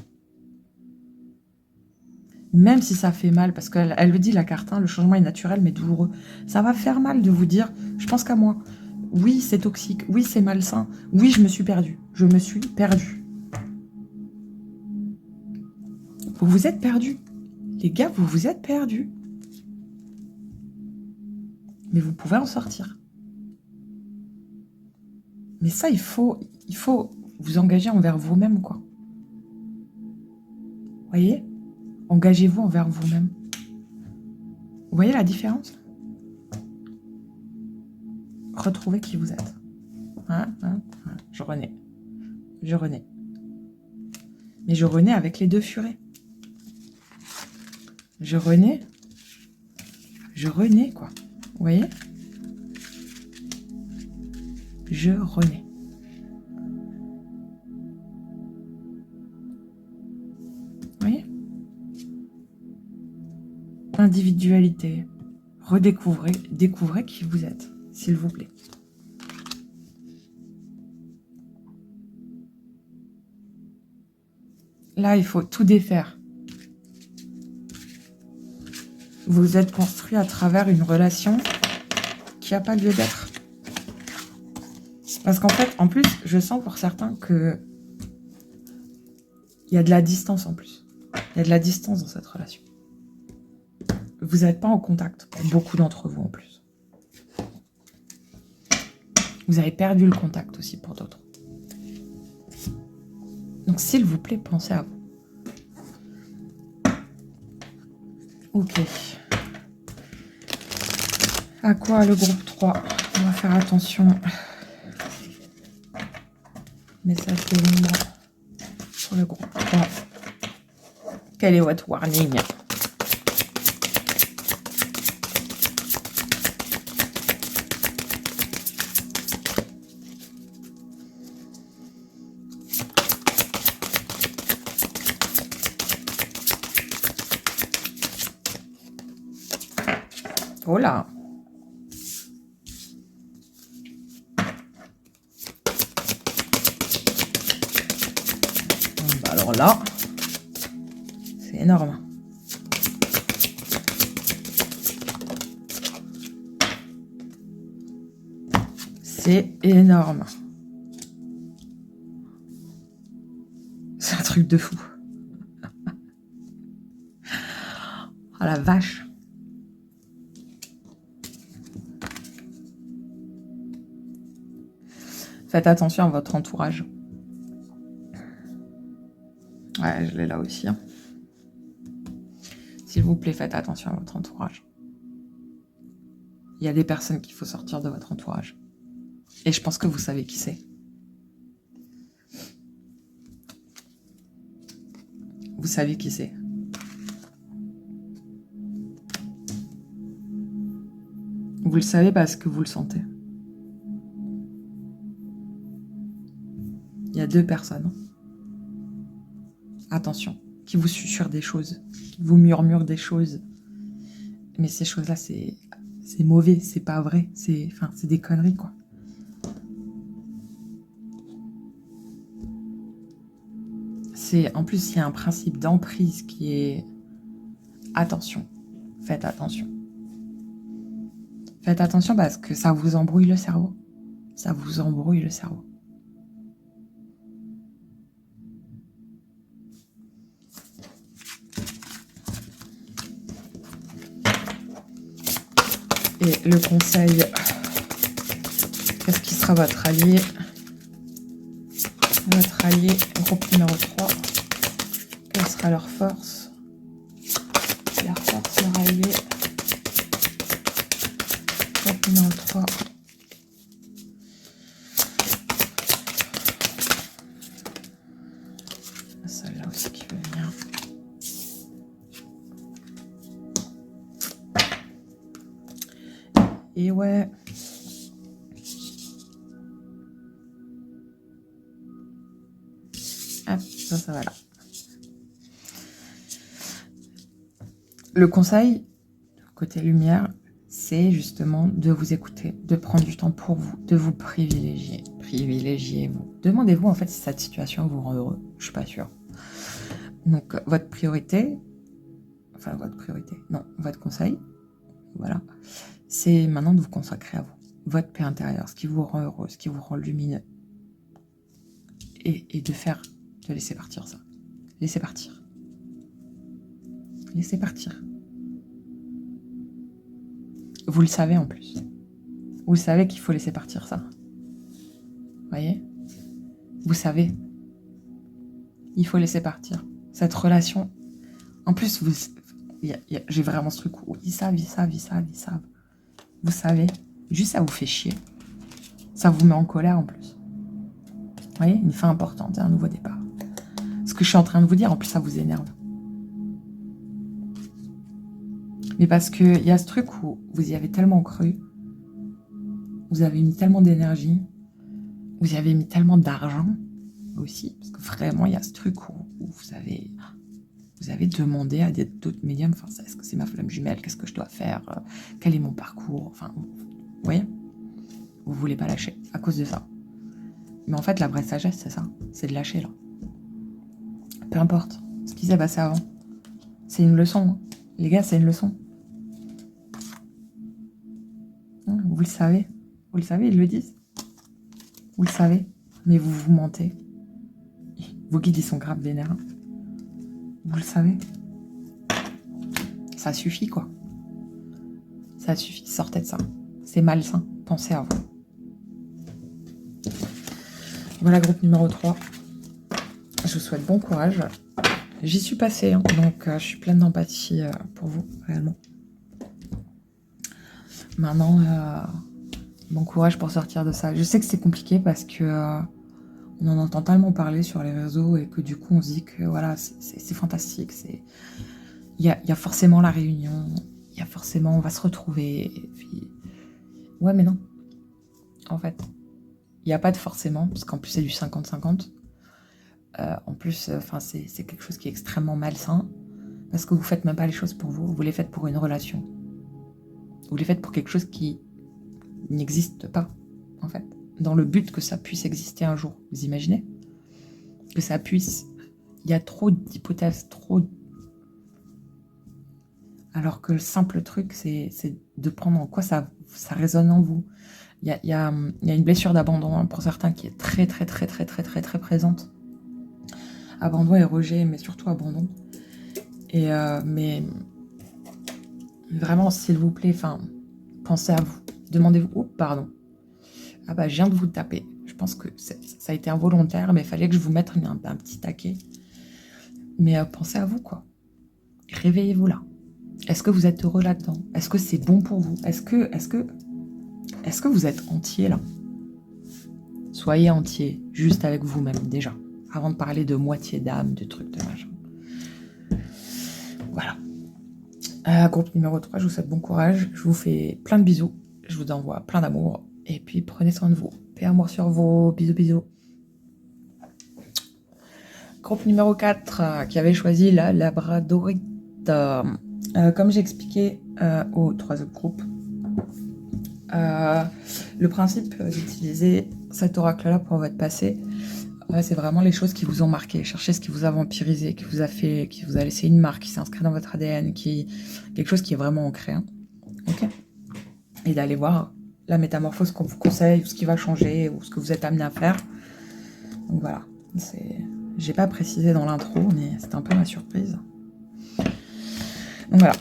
Même si ça fait mal, parce qu'elle le dit, la carte 1, le changement est naturel mais douloureux. Ça va faire mal de vous dire, je pense qu'à moi. Oui, c'est toxique. Oui, c'est malsain. Oui, je me suis perdue. Je me suis perdue. Vous vous êtes perdus. Les gars, vous vous êtes perdus. Mais vous pouvez en sortir. Mais ça, il faut vous engager envers vous-même, quoi. Vous voyez? Engagez-vous envers vous-même. Vous voyez la différence? Retrouvez qui vous êtes. Je renais. Je renais. Mais je renais avec les deux furets. Je renais. Je renais, quoi. Vous voyez? Je renais. Vous voyez? Individualité. Découvrez qui vous êtes, s'il vous plaît. Là, il faut tout défaire. Vous êtes construit à travers une relation qui n'a pas lieu d'être. Parce qu'en fait, en plus, je sens pour certains que il y a de la distance en plus. Il y a de la distance dans cette relation. Vous n'êtes pas en contact, pour beaucoup d'entre vous en plus. Vous avez perdu le contact aussi pour d'autres. Donc, s'il vous plaît, pensez à vous. Ok. À quoi le groupe 3? On va faire attention. Message de l'ombre sur le groupe 3. Quel est votre warning? Oh là! Bah alors là, c'est énorme. C'est énorme. C'est un truc de fou. Ah la vache. Faites attention à votre entourage. Ouais, je l'ai là aussi. Hein. S'il vous plaît, faites attention à votre entourage. Il y a des personnes qu'il faut sortir de votre entourage. Et je pense que vous savez qui c'est. Vous savez qui c'est. Vous le savez parce que vous le sentez. Il y a deux personnes. Attention, qui vous susurrent des choses, qui vous murmurent des choses. Mais ces choses-là, c'est mauvais, c'est pas vrai, c'est des conneries, quoi. En plus, il y a un principe d'emprise qui est... Attention, faites attention. Faites attention parce que ça vous embrouille le cerveau. Ça vous embrouille le cerveau. Et le conseil, qu'est-ce qui sera votre allié? Votre allié, groupe numéro 3. Quelle sera leur force? Leur force, leur allié. Groupe numéro 3. Celle-là aussi qui veut venir. Et ouais. Hop, ça va là. Le conseil, côté lumière, c'est justement de vous écouter, de prendre du temps pour vous, de vous privilégier. Privilégiez-vous. Demandez-vous en fait si cette situation vous rend heureux. Je suis pas sûre. Donc, votre priorité, votre conseil, voilà, c'est maintenant de vous consacrer à vous, votre paix intérieure, ce qui vous rend heureux, ce qui vous rend lumineux. Et de laisser partir ça. Laissez partir. Laissez partir. Vous le savez en plus. Vous savez qu'il faut laisser partir ça. Vous voyez? Vous savez. Il faut laisser partir. Cette relation. En plus, j'ai vraiment ce truc où ils savent. Vous savez. Juste ça vous fait chier. Ça vous met en colère en plus. Vous voyez? Une fin importante et un nouveau départ. Ce que je suis en train de vous dire, en plus, ça vous énerve. Mais parce qu'il y a ce truc où vous y avez tellement cru, vous avez mis tellement d'énergie, vous y avez mis tellement d'argent aussi, parce que vraiment, il y a ce truc où vous avez demandé à d'autres médiums, enfin, est-ce que c'est ma flamme jumelle, qu'est-ce que je dois faire, quel est mon parcours, enfin, vous voyez, vous voulez pas lâcher à cause de ça. Mais en fait, la vraie sagesse, c'est ça, c'est de lâcher là. Peu importe ce qui s'est passé avant, c'est une leçon, hein. Les gars, c'est une leçon. Vous le savez, ils le disent. Vous le savez, mais vous mentez. Vos guides, ils sont grave vénères. Vous le savez. Ça suffit, quoi. Ça suffit, sortez de ça. C'est malsain, pensez à vous. Voilà, groupe numéro 3. Je vous souhaite bon courage. J'y suis passée, hein, donc je suis pleine d'empathie pour vous, réellement. Maintenant, bon courage pour sortir de ça. Je sais que c'est compliqué parce que on en entend tellement parler sur les réseaux et que du coup on se dit que voilà, c'est fantastique. Il y a forcément la réunion, il y a forcément on va se retrouver. Et puis... Ouais, mais non. En fait, il n'y a pas de forcément, parce qu'en plus c'est du 50-50. En plus, c'est quelque chose qui est extrêmement malsain parce que vous faites même pas les choses pour vous, vous les faites pour une relation. Vous les faites pour quelque chose qui n'existe pas, en fait. Dans le but que ça puisse exister un jour. Vous imaginez? Que ça puisse... Il y a trop d'hypothèses, trop... Alors que le simple truc, c'est de prendre en quoi ça résonne en vous. Il y a une blessure d'abandon, hein, pour certains, qui est très présente. Abandon et rejet, mais surtout abandon. Et mais vraiment, s'il vous plaît, pensez à vous. Demandez-vous... Oh, pardon. Ah bah, je viens de vous taper. Je pense que ça a été involontaire, mais il fallait que je vous mette un petit taquet. Mais pensez à vous, quoi. Réveillez-vous là. Est-ce que vous êtes heureux là-dedans? Est-ce que c'est bon pour vous? Est-ce que vous êtes entier là? Soyez entier, juste avec vous-même déjà. Avant de parler de moitié d'âme, de trucs, de machin. Voilà. Groupe numéro 3, je vous souhaite bon courage. Je vous fais plein de bisous. Je vous envoie plein d'amour. Et puis, prenez soin de vous. Paix, amour sur vous. Bisous, bisous. Groupe numéro 4, qui avait choisi la labradorite. Comme j'ai expliqué aux 3 autres groupes, le principe d'utiliser cet oracle-là pour votre passé, c'est vraiment les choses qui vous ont marqué. Cherchez ce qui vous a vampirisé, qui vous a laissé une marque, qui s'est inscrit dans votre ADN, quelque chose qui est vraiment ancré. Hein. Ok. Et d'aller voir la métamorphose qu'on vous conseille, ou ce qui va changer, ou ce que vous êtes amené à faire. Donc voilà. J'ai pas précisé dans l'intro, mais c'était un peu ma surprise. Donc voilà.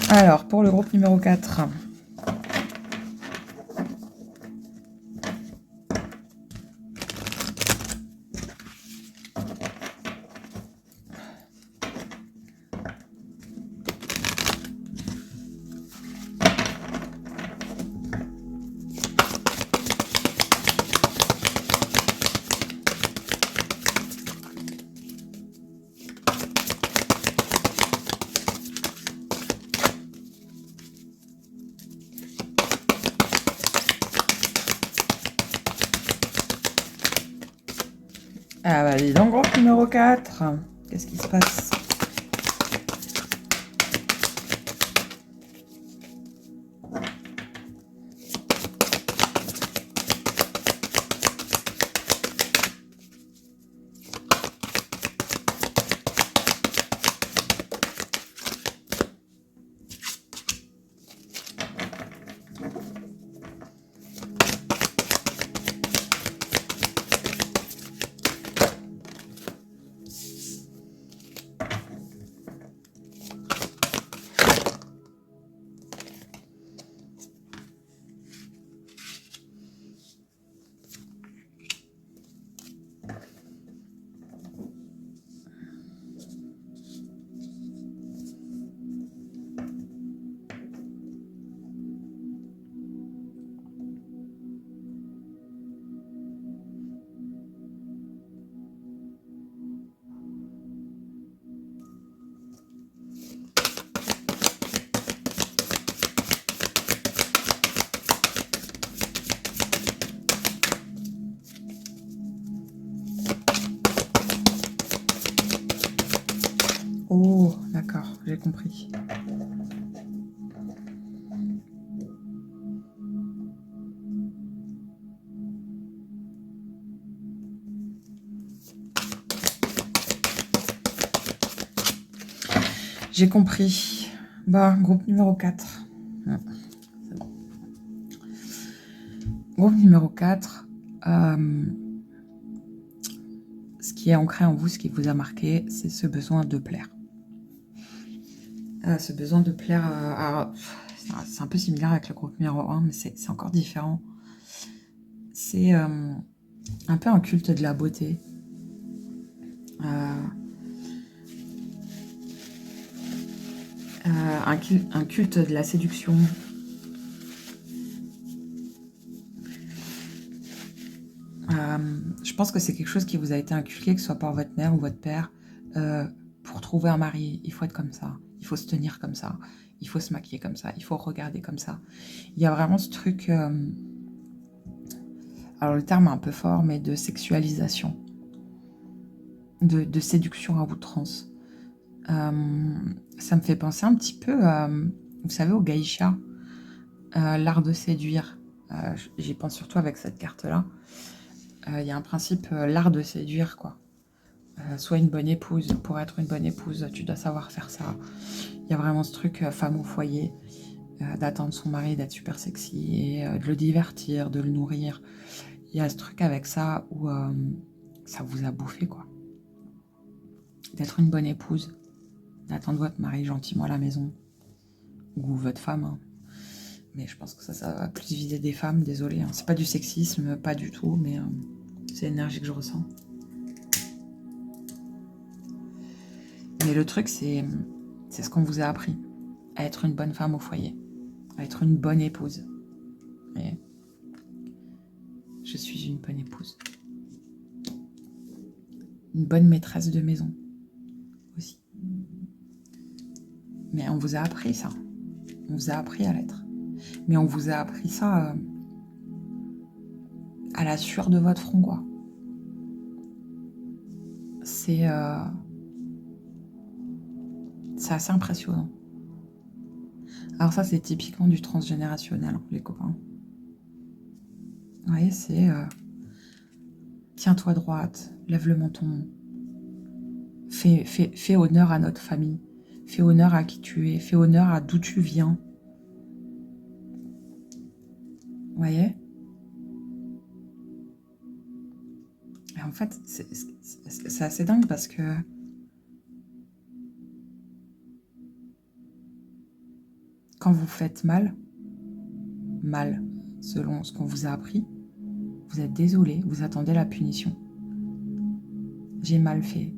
Alors, pour le groupe numéro 4, Ah bah dis donc, groupe numéro 4. Qu'est-ce qui se passe? Oh, d'accord, j'ai compris. J'ai compris. Bah, groupe numéro 4. C'est bon. Groupe numéro 4. Ce qui est ancré en vous, ce qui vous a marqué, c'est ce besoin de plaire. Ce besoin de plaire, c'est un peu similaire avec le groupe numéro 1, mais c'est encore différent. C'est un peu un culte de la beauté. Un culte de la séduction. Je pense que c'est quelque chose qui vous a été inculqué, que ce soit par votre mère ou votre père. Pour trouver un mari, il faut être comme ça, il faut se tenir comme ça, il faut se maquiller comme ça, il faut regarder comme ça. Il y a vraiment ce truc, alors le terme est un peu fort, mais de sexualisation, de séduction à outrance. Ça me fait penser un petit peu, vous savez, au geisha, l'art de séduire. J'y pense surtout avec cette carte-là. Il y a un principe, l'art de séduire, quoi. Sois une bonne épouse. Pour être une bonne épouse, tu dois savoir faire ça. Il y a vraiment ce truc, femme au foyer, d'attendre son mari, d'être super sexy et de le divertir, de le nourrir. Il y a ce truc avec ça où ça vous a bouffé, quoi. D'être une bonne épouse, d'attendre votre mari gentiment à la maison, ou votre femme, hein. Mais je pense que ça va plus viser des femmes, désolé, hein. C'est pas du sexisme, pas du tout, mais c'est l'énergie que je ressens. Mais le truc, c'est ce qu'on vous a appris, à être une bonne femme au foyer, à être une bonne épouse. Et je suis une bonne épouse. Une bonne maîtresse de maison aussi. Mais on vous a appris ça. On vous a appris à l'être. Mais on vous a appris ça à la sueur de votre front, quoi. C'est assez impressionnant. Alors ça, c'est typiquement du transgénérationnel, hein, les copains. Vous voyez, c'est tiens-toi droite, lève le menton, fais honneur à notre famille, fais honneur à qui tu es, fais honneur à d'où tu viens. Vous voyez? Et en fait, c'est assez dingue parce que quand vous faites mal selon ce qu'on vous a appris, vous êtes désolé, vous attendez la punition. J'ai mal fait.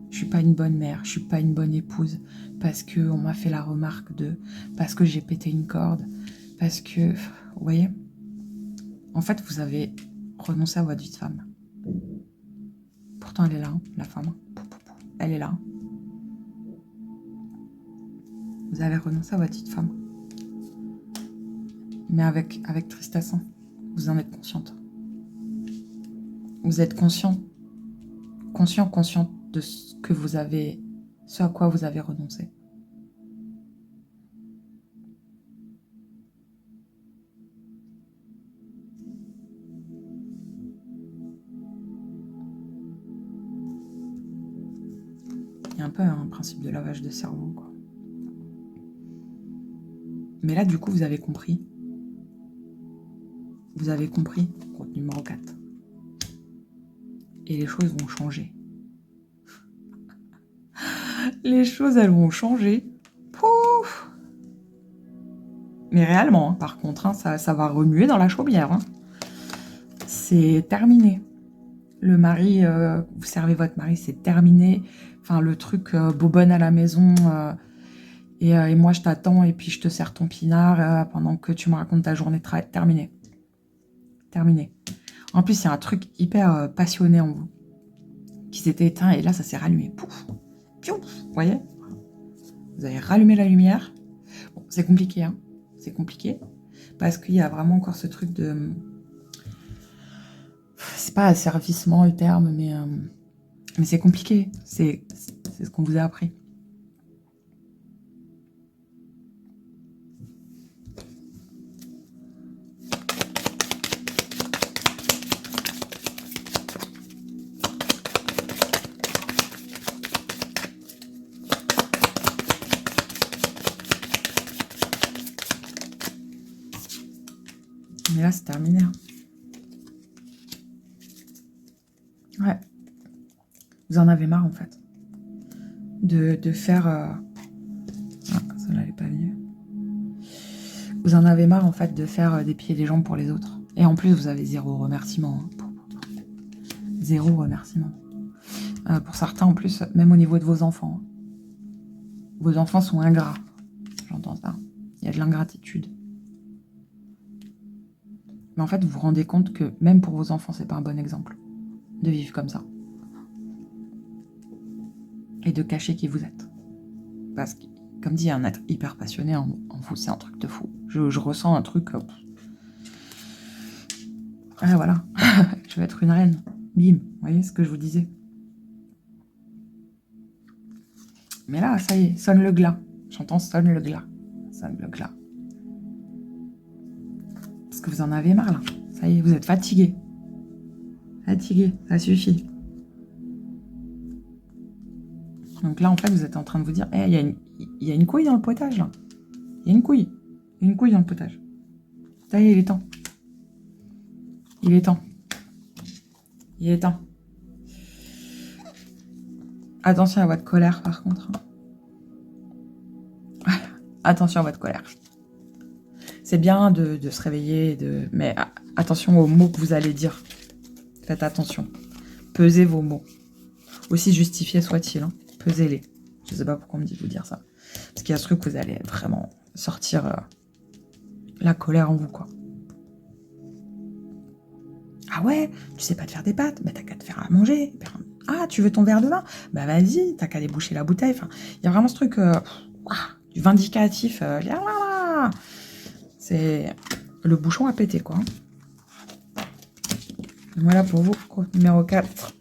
Je suis pas une bonne mère, je suis pas une bonne épouse parce que on m'a fait la remarque parce que j'ai pété une corde, parce que vous voyez, en fait vous avez renoncé à votre vie de femme. Pourtant elle est là, hein, la femme. Elle est là. Vous avez renoncé à votre vie de femme. Mais avec tristesse, hein. Vous en êtes consciente. Vous êtes conscient conscient de ce que vous avez, ce à quoi vous avez renoncé. Il y a un peu un principe de lavage de cerveau, quoi. Mais là, du coup, vous avez compris. Vous avez compris, groupe numéro 4. Et les choses vont changer. Les choses, elles vont changer. Pouf! Mais réellement, hein, par contre, hein, ça va remuer dans la chaumière. Hein. C'est terminé. Le mari, vous servez votre mari, c'est terminé. Enfin, le truc bobonne à la maison, et moi je t'attends et puis je te sers ton pinard pendant que tu me racontes ta journée de travail. Terminé. Terminé. En plus, il y a un truc hyper passionné en vous qui s'était éteint et là, ça s'est rallumé. Pouf, piouf, vous voyez? Vous avez rallumé la lumière. Bon, c'est compliqué, hein. C'est compliqué parce qu'il y a vraiment encore ce truc de... C'est pas asservissement le terme, mais c'est compliqué. C'est ce qu'on vous a appris. Mais là, c'est terminé. Ouais. Vous en avez marre, en fait. De faire... Ah, ça n'allait pas venir. Vous en avez marre, en fait, de faire des pieds et des jambes pour les autres. Et en plus, vous avez zéro remerciement. Hein. Zéro remerciement. Pour certains, en plus, même au niveau de vos enfants. Vos enfants sont ingrats. J'entends ça. Il y a de l'ingratitude. Mais en fait, vous vous rendez compte que même pour vos enfants, c'est pas un bon exemple de vivre comme ça. Et de cacher qui vous êtes. Parce que, comme dit, il y a un être hyper passionné en vous, c'est un truc de fou. Je ressens un truc... Ah voilà, je vais être une reine. Bim, vous voyez ce que je vous disais. Mais là, ça y est, sonne le glas. J'entends sonne le glas. Sonne le glas. Parce que vous en avez marre, là. Ça y est, vous êtes fatigué. Fatigué, ça suffit. Donc là, en fait, vous êtes en train de vous dire, il y a une couille dans le potage, là. Il y a une couille. Il y a une couille dans le potage. Ça y est, il est temps. Il est temps. Il est temps. Attention à votre colère, par contre. Attention à votre colère. C'est bien de se réveiller, mais attention aux mots que vous allez dire. Faites attention. Pesez vos mots. Aussi justifiés soient-ils. Hein. Pesez-les. Je ne sais pas pourquoi on me dit de vous dire ça. Parce qu'il y a ce truc que vous allez vraiment sortir la colère en vous, quoi. Ah ouais, tu sais pas te faire des pâtes, bah t'as qu'à te faire à manger. Ah, tu veux ton verre de vin? Bah vas-y, t'as qu'à déboucher la bouteille. Enfin, il y a vraiment ce truc du vindicatif. C'est le bouchon à péter, quoi. Voilà pour vous, groupe numéro 4.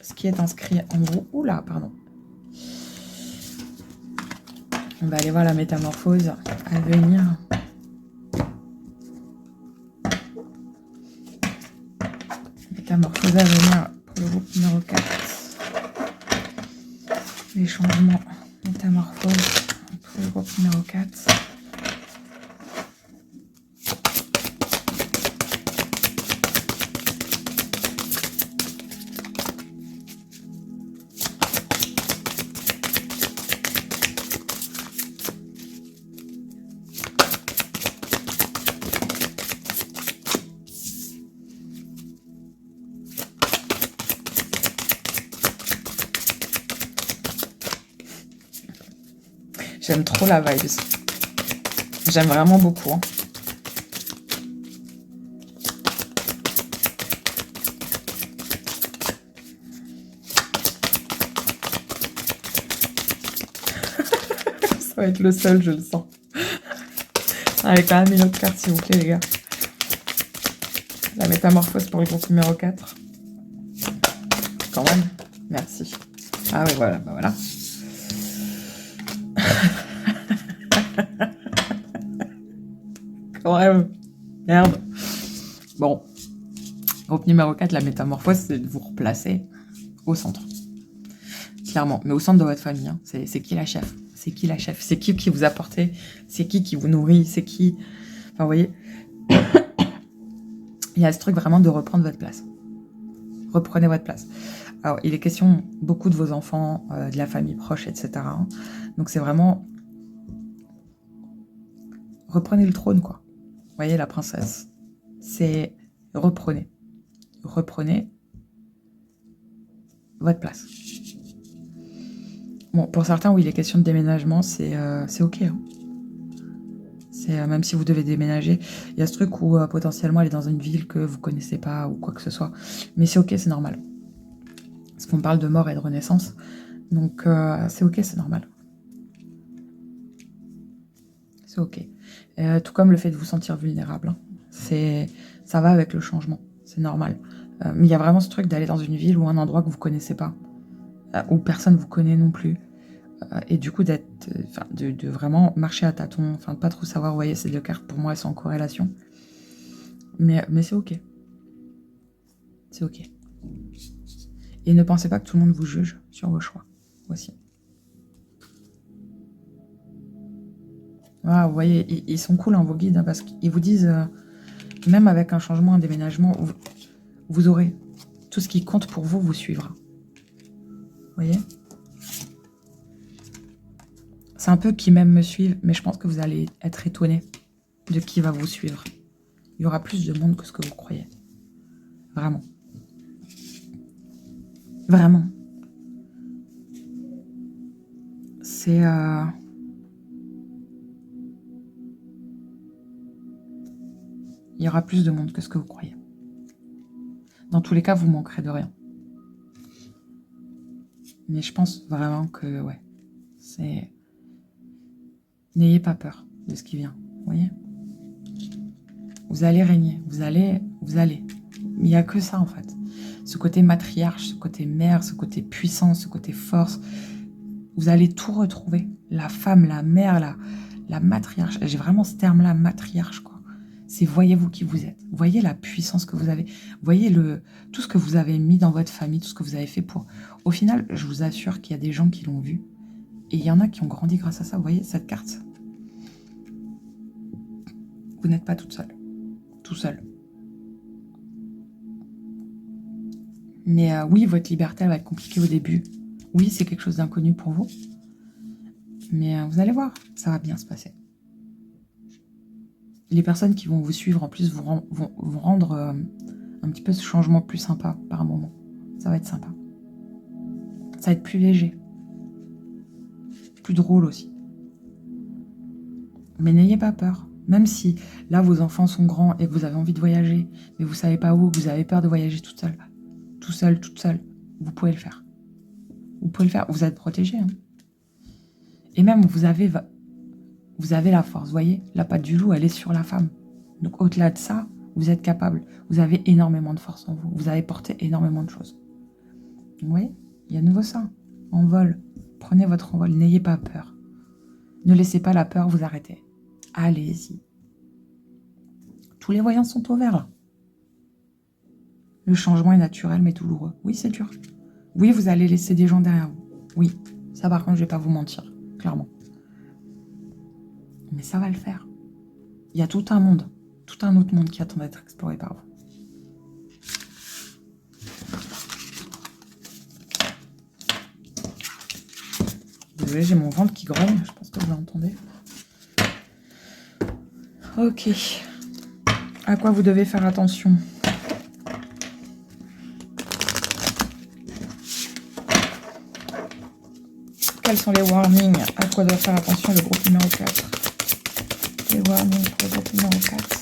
Ce qui est inscrit en vous. Oula, pardon. On va aller voir la métamorphose à venir. Métamorphose à venir pour le groupe numéro 4. Les changements. Métamorphose pour le groupe numéro 4. J'aime trop la vibe. J'aime vraiment beaucoup. Hein. Ça va être le seul, je le sens. Allez, quand même une autre carte, s'il vous plaît, les gars. La métamorphose pour le groupe numéro 4. quand même. Merci. Ah oui, voilà, bah voilà. Quand même. Merde. Bon. Groupe numéro 4, la métamorphose, c'est de vous replacer au centre. Clairement. Mais au centre de votre famille. Hein. C'est qui la chef? C'est qui la chef? C'est qui vous apporte? C'est qui vous nourrit? C'est qui... Enfin, vous voyez, il y a ce truc vraiment de reprendre votre place. Reprenez votre place. Alors, il est question beaucoup de vos enfants, de la famille proche, etc. Hein. Donc, c'est vraiment... Reprenez le trône, quoi. Vous voyez, la princesse. C'est... Reprenez votre place. Bon, pour certains, oui, les questions de déménagement, c'est ok. Hein. C'est même si vous devez déménager, il y a ce truc où potentiellement aller dans une ville que vous connaissez pas ou quoi que ce soit. Mais c'est ok, c'est normal. Parce qu'on parle de mort et de renaissance. Donc c'est ok, c'est normal. C'est ok. Tout comme le fait de vous sentir vulnérable. Hein. Ça va avec le changement. C'est normal. Mais il y a vraiment ce truc d'aller dans une ville ou un endroit que vous connaissez pas. Où personne vous connaît non plus. Et du coup, de vraiment marcher à tâtons, de pas trop savoir, vous voyez, ces deux cartes, pour moi, elles sont en corrélation. Mais c'est ok. C'est ok. Et ne pensez pas que tout le monde vous juge sur vos choix, aussi. Voilà, vous voyez, ils sont cool, hein, vos guides, hein, parce qu'ils vous disent, même avec un changement, un déménagement, vous aurez tout ce qui compte pour vous, vous suivra. Vous voyez? C'est un peu qui même me suivent, mais je pense que vous allez être étonnés de qui va vous suivre. Il y aura plus de monde que ce que vous croyez. Vraiment. Vraiment. C'est... Il y aura plus de monde que ce que vous croyez. Dans tous les cas, vous manquerez de rien. Mais je pense vraiment que, ouais, c'est... N'ayez pas peur de ce qui vient, vous voyez? Vous allez régner, vous allez. Il n'y a que ça, en fait. Ce côté matriarche, ce côté mère, ce côté puissance, ce côté force. Vous allez tout retrouver. La femme, la mère, la matriarche. J'ai vraiment ce terme-là, matriarche, quoi. C'est voyez-vous qui vous êtes. Voyez la puissance que vous avez. Voyez tout ce que vous avez mis dans votre famille, tout ce que vous avez fait pour... Au final, je vous assure qu'il y a des gens qui l'ont vu. Et il y en a qui ont grandi grâce à ça. Vous voyez, cette carte. Vous n'êtes pas toute seule. Tout seul. Mais oui, votre liberté, elle va être compliquée au début. Oui, c'est quelque chose d'inconnu pour vous. Mais vous allez voir, ça va bien se passer. Les personnes qui vont vous suivre, en plus, vont rendre un petit peu ce changement plus sympa par moment. Ça va être sympa. Ça va être plus léger. Plus drôle aussi. Mais n'ayez pas peur. Même si, là, vos enfants sont grands et que vous avez envie de voyager, mais vous savez pas où, que vous avez peur de voyager toute seule. Tout seul, toute seule. Vous pouvez le faire. Vous pouvez le faire. Vous êtes protégé. Hein. Et même, vous avez la force. Vous voyez, la patte du loup, elle est sur la femme. Donc, au-delà de ça, vous êtes capable. Vous avez énormément de force en vous. Vous avez porté énormément de choses. Vous voyez, il y a de nouveau ça. Envol. Prenez votre envol. N'ayez pas peur. Ne laissez pas la peur vous arrêter. Allez-y. Tous les voyants sont au vert, là. Le changement est naturel, mais douloureux. Oui, c'est dur. Oui, vous allez laisser des gens derrière vous. Oui, ça par contre, je vais pas vous mentir, clairement. Mais ça va le faire. Il y a tout un monde, tout un autre monde qui attend d'être exploré par vous. Désolée, j'ai mon ventre qui grogne, je pense que vous l'entendez. Ok. À quoi vous devez faire attention ? Quels sont les warnings? À quoi doit faire attention le groupe numéro 4? Les warnings pour le groupe numéro 4.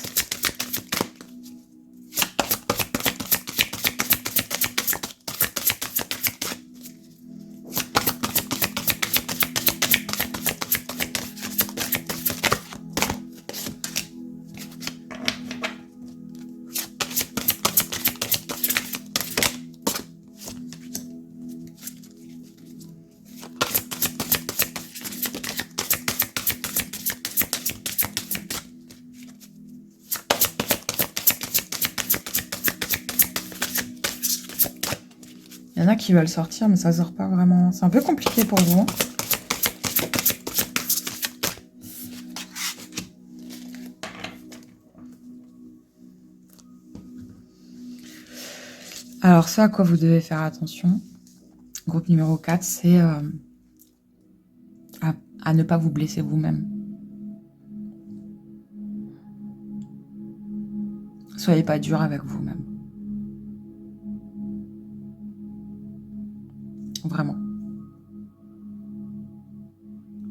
Il y en a qui veulent sortir, mais ça sort pas vraiment. C'est un peu compliqué pour vous. Alors, ce à quoi vous devez faire attention, groupe numéro 4, c'est à ne pas vous blesser vous-même. Soyez pas dur avec vous-même. Vraiment.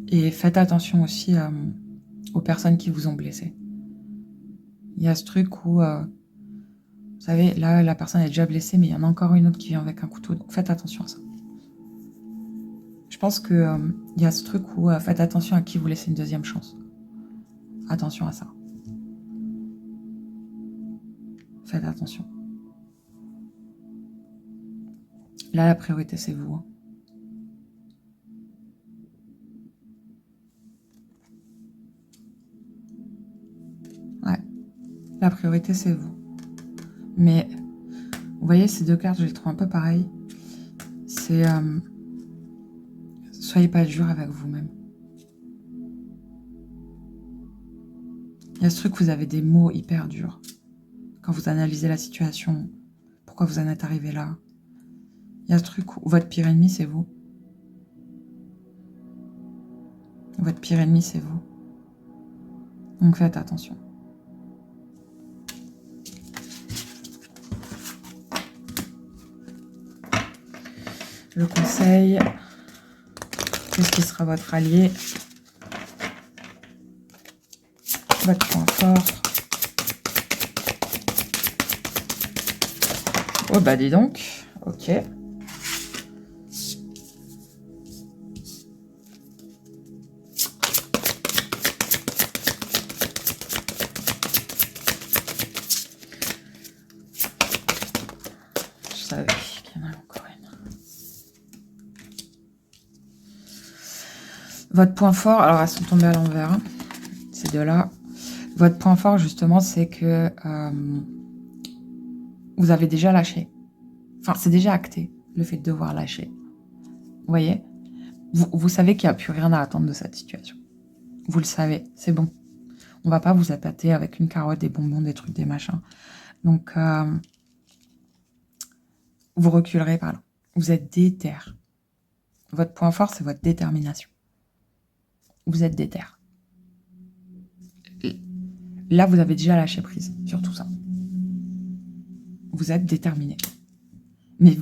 Et faites attention aussi aux personnes qui vous ont blessé. Il y a ce truc où, vous savez, là, la personne est déjà blessée, mais il y en a encore une autre qui vient avec un couteau. Donc faites attention à ça. Je pense que il y a ce truc où faites attention à qui vous laissez une deuxième chance. Attention à ça. Faites attention. Là, la priorité, c'est vous. Hein. Ouais. La priorité, c'est vous. Mais, vous voyez, ces deux cartes, je les trouve un peu pareilles. C'est... soyez pas dur avec vous-même. Il y a ce truc où vous avez des mots hyper durs. Quand vous analysez la situation, pourquoi vous en êtes arrivé là. Il y a ce truc où votre pire ennemi, c'est vous. Votre pire ennemi, c'est vous. Donc faites attention. Le conseil, qu'est-ce qui sera votre allié? Votre point fort. Oh bah dis donc, ok. Je savais qu'il y en avait encore une. Votre point fort, alors elles sont tombées à l'envers, hein, ces deux-là. Votre point fort, justement, c'est que vous avez déjà lâché. Enfin, c'est déjà acté, le fait de devoir lâcher. Vous voyez? Vous savez qu'il n'y a plus rien à attendre de cette situation. Vous le savez, c'est bon. On va pas vous appâter avec une carotte, des bonbons, des trucs, des machins. Donc, vous reculerez par là. Vous êtes déter. Votre point fort, c'est votre détermination. Vous êtes déter. Là, vous avez déjà lâché prise sur tout ça. Vous êtes déterminé. Mais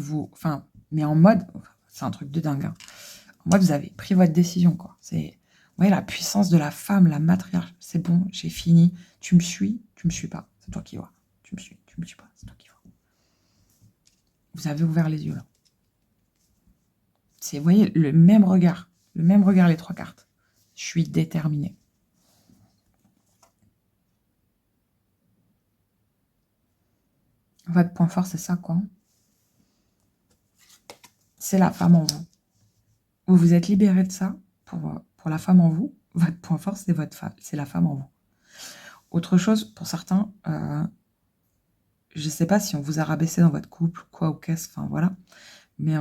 mais en mode, c'est un truc de dingue. Hein. En mode, vous avez pris votre décision, quoi. C'est, ouais, la puissance de la femme, la matriarche. C'est bon, j'ai fini. Tu me suis pas. C'est toi qui vois. Tu me suis pas. C'est toi qui vois. Vous avez ouvert les yeux là. C'est, vous voyez, le même regard, les trois cartes. Je suis déterminée. Votre point fort, c'est ça, quoi. C'est la femme en vous. Vous vous êtes libéré de ça pour la femme en vous. Votre point fort, c'est c'est la femme en vous. Autre chose, pour certains, je ne sais pas si on vous a rabaissé dans votre couple, quoi ou qu'est-ce, enfin voilà. Mais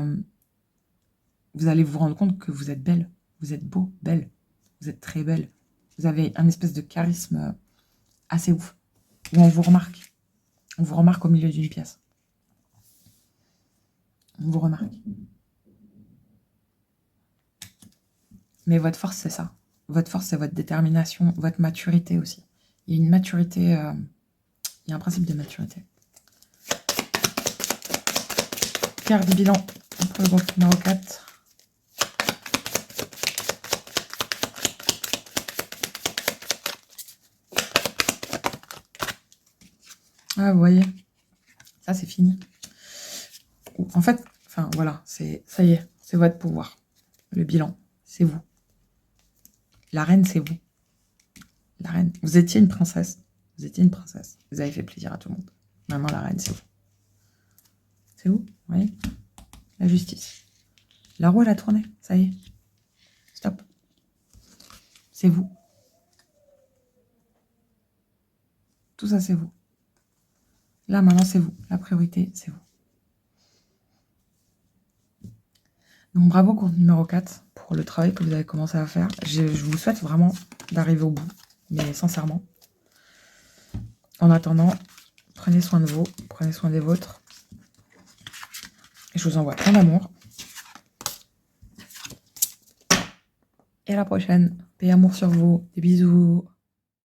vous allez vous rendre compte que vous êtes belle. Vous êtes beau, belle. Vous êtes très belle. Vous avez un espèce de charisme assez ouf. Où on vous remarque. On vous remarque au milieu d'une pièce. On vous remarque. Mais votre force, c'est ça. Votre force, c'est votre détermination, votre maturité aussi. Il y a une maturité, il y a un principe de maturité. Carte bilan pour le groupe numéro 4. Ah, vous voyez, ça c'est fini. En fait, enfin voilà, ça y est, c'est votre pouvoir. Le bilan, c'est vous. La reine, c'est vous. La reine. Vous étiez une princesse. Vous étiez une princesse. Vous avez fait plaisir à tout le monde. Maintenant, la reine, c'est vous. C'est vous, vous voyez? La justice. La roue, elle a tourné. Ça y est. Stop. C'est vous. Tout ça, c'est vous. Là, maintenant, c'est vous. La priorité, c'est vous. Donc bravo compte numéro 4 pour le travail que vous avez commencé à faire. Je vous souhaite vraiment d'arriver au bout, mais sincèrement. En attendant, prenez soin de vous, prenez soin des vôtres. Et je vous envoie plein d'amour. Et à la prochaine. Paix et amour sur vous. Des bisous.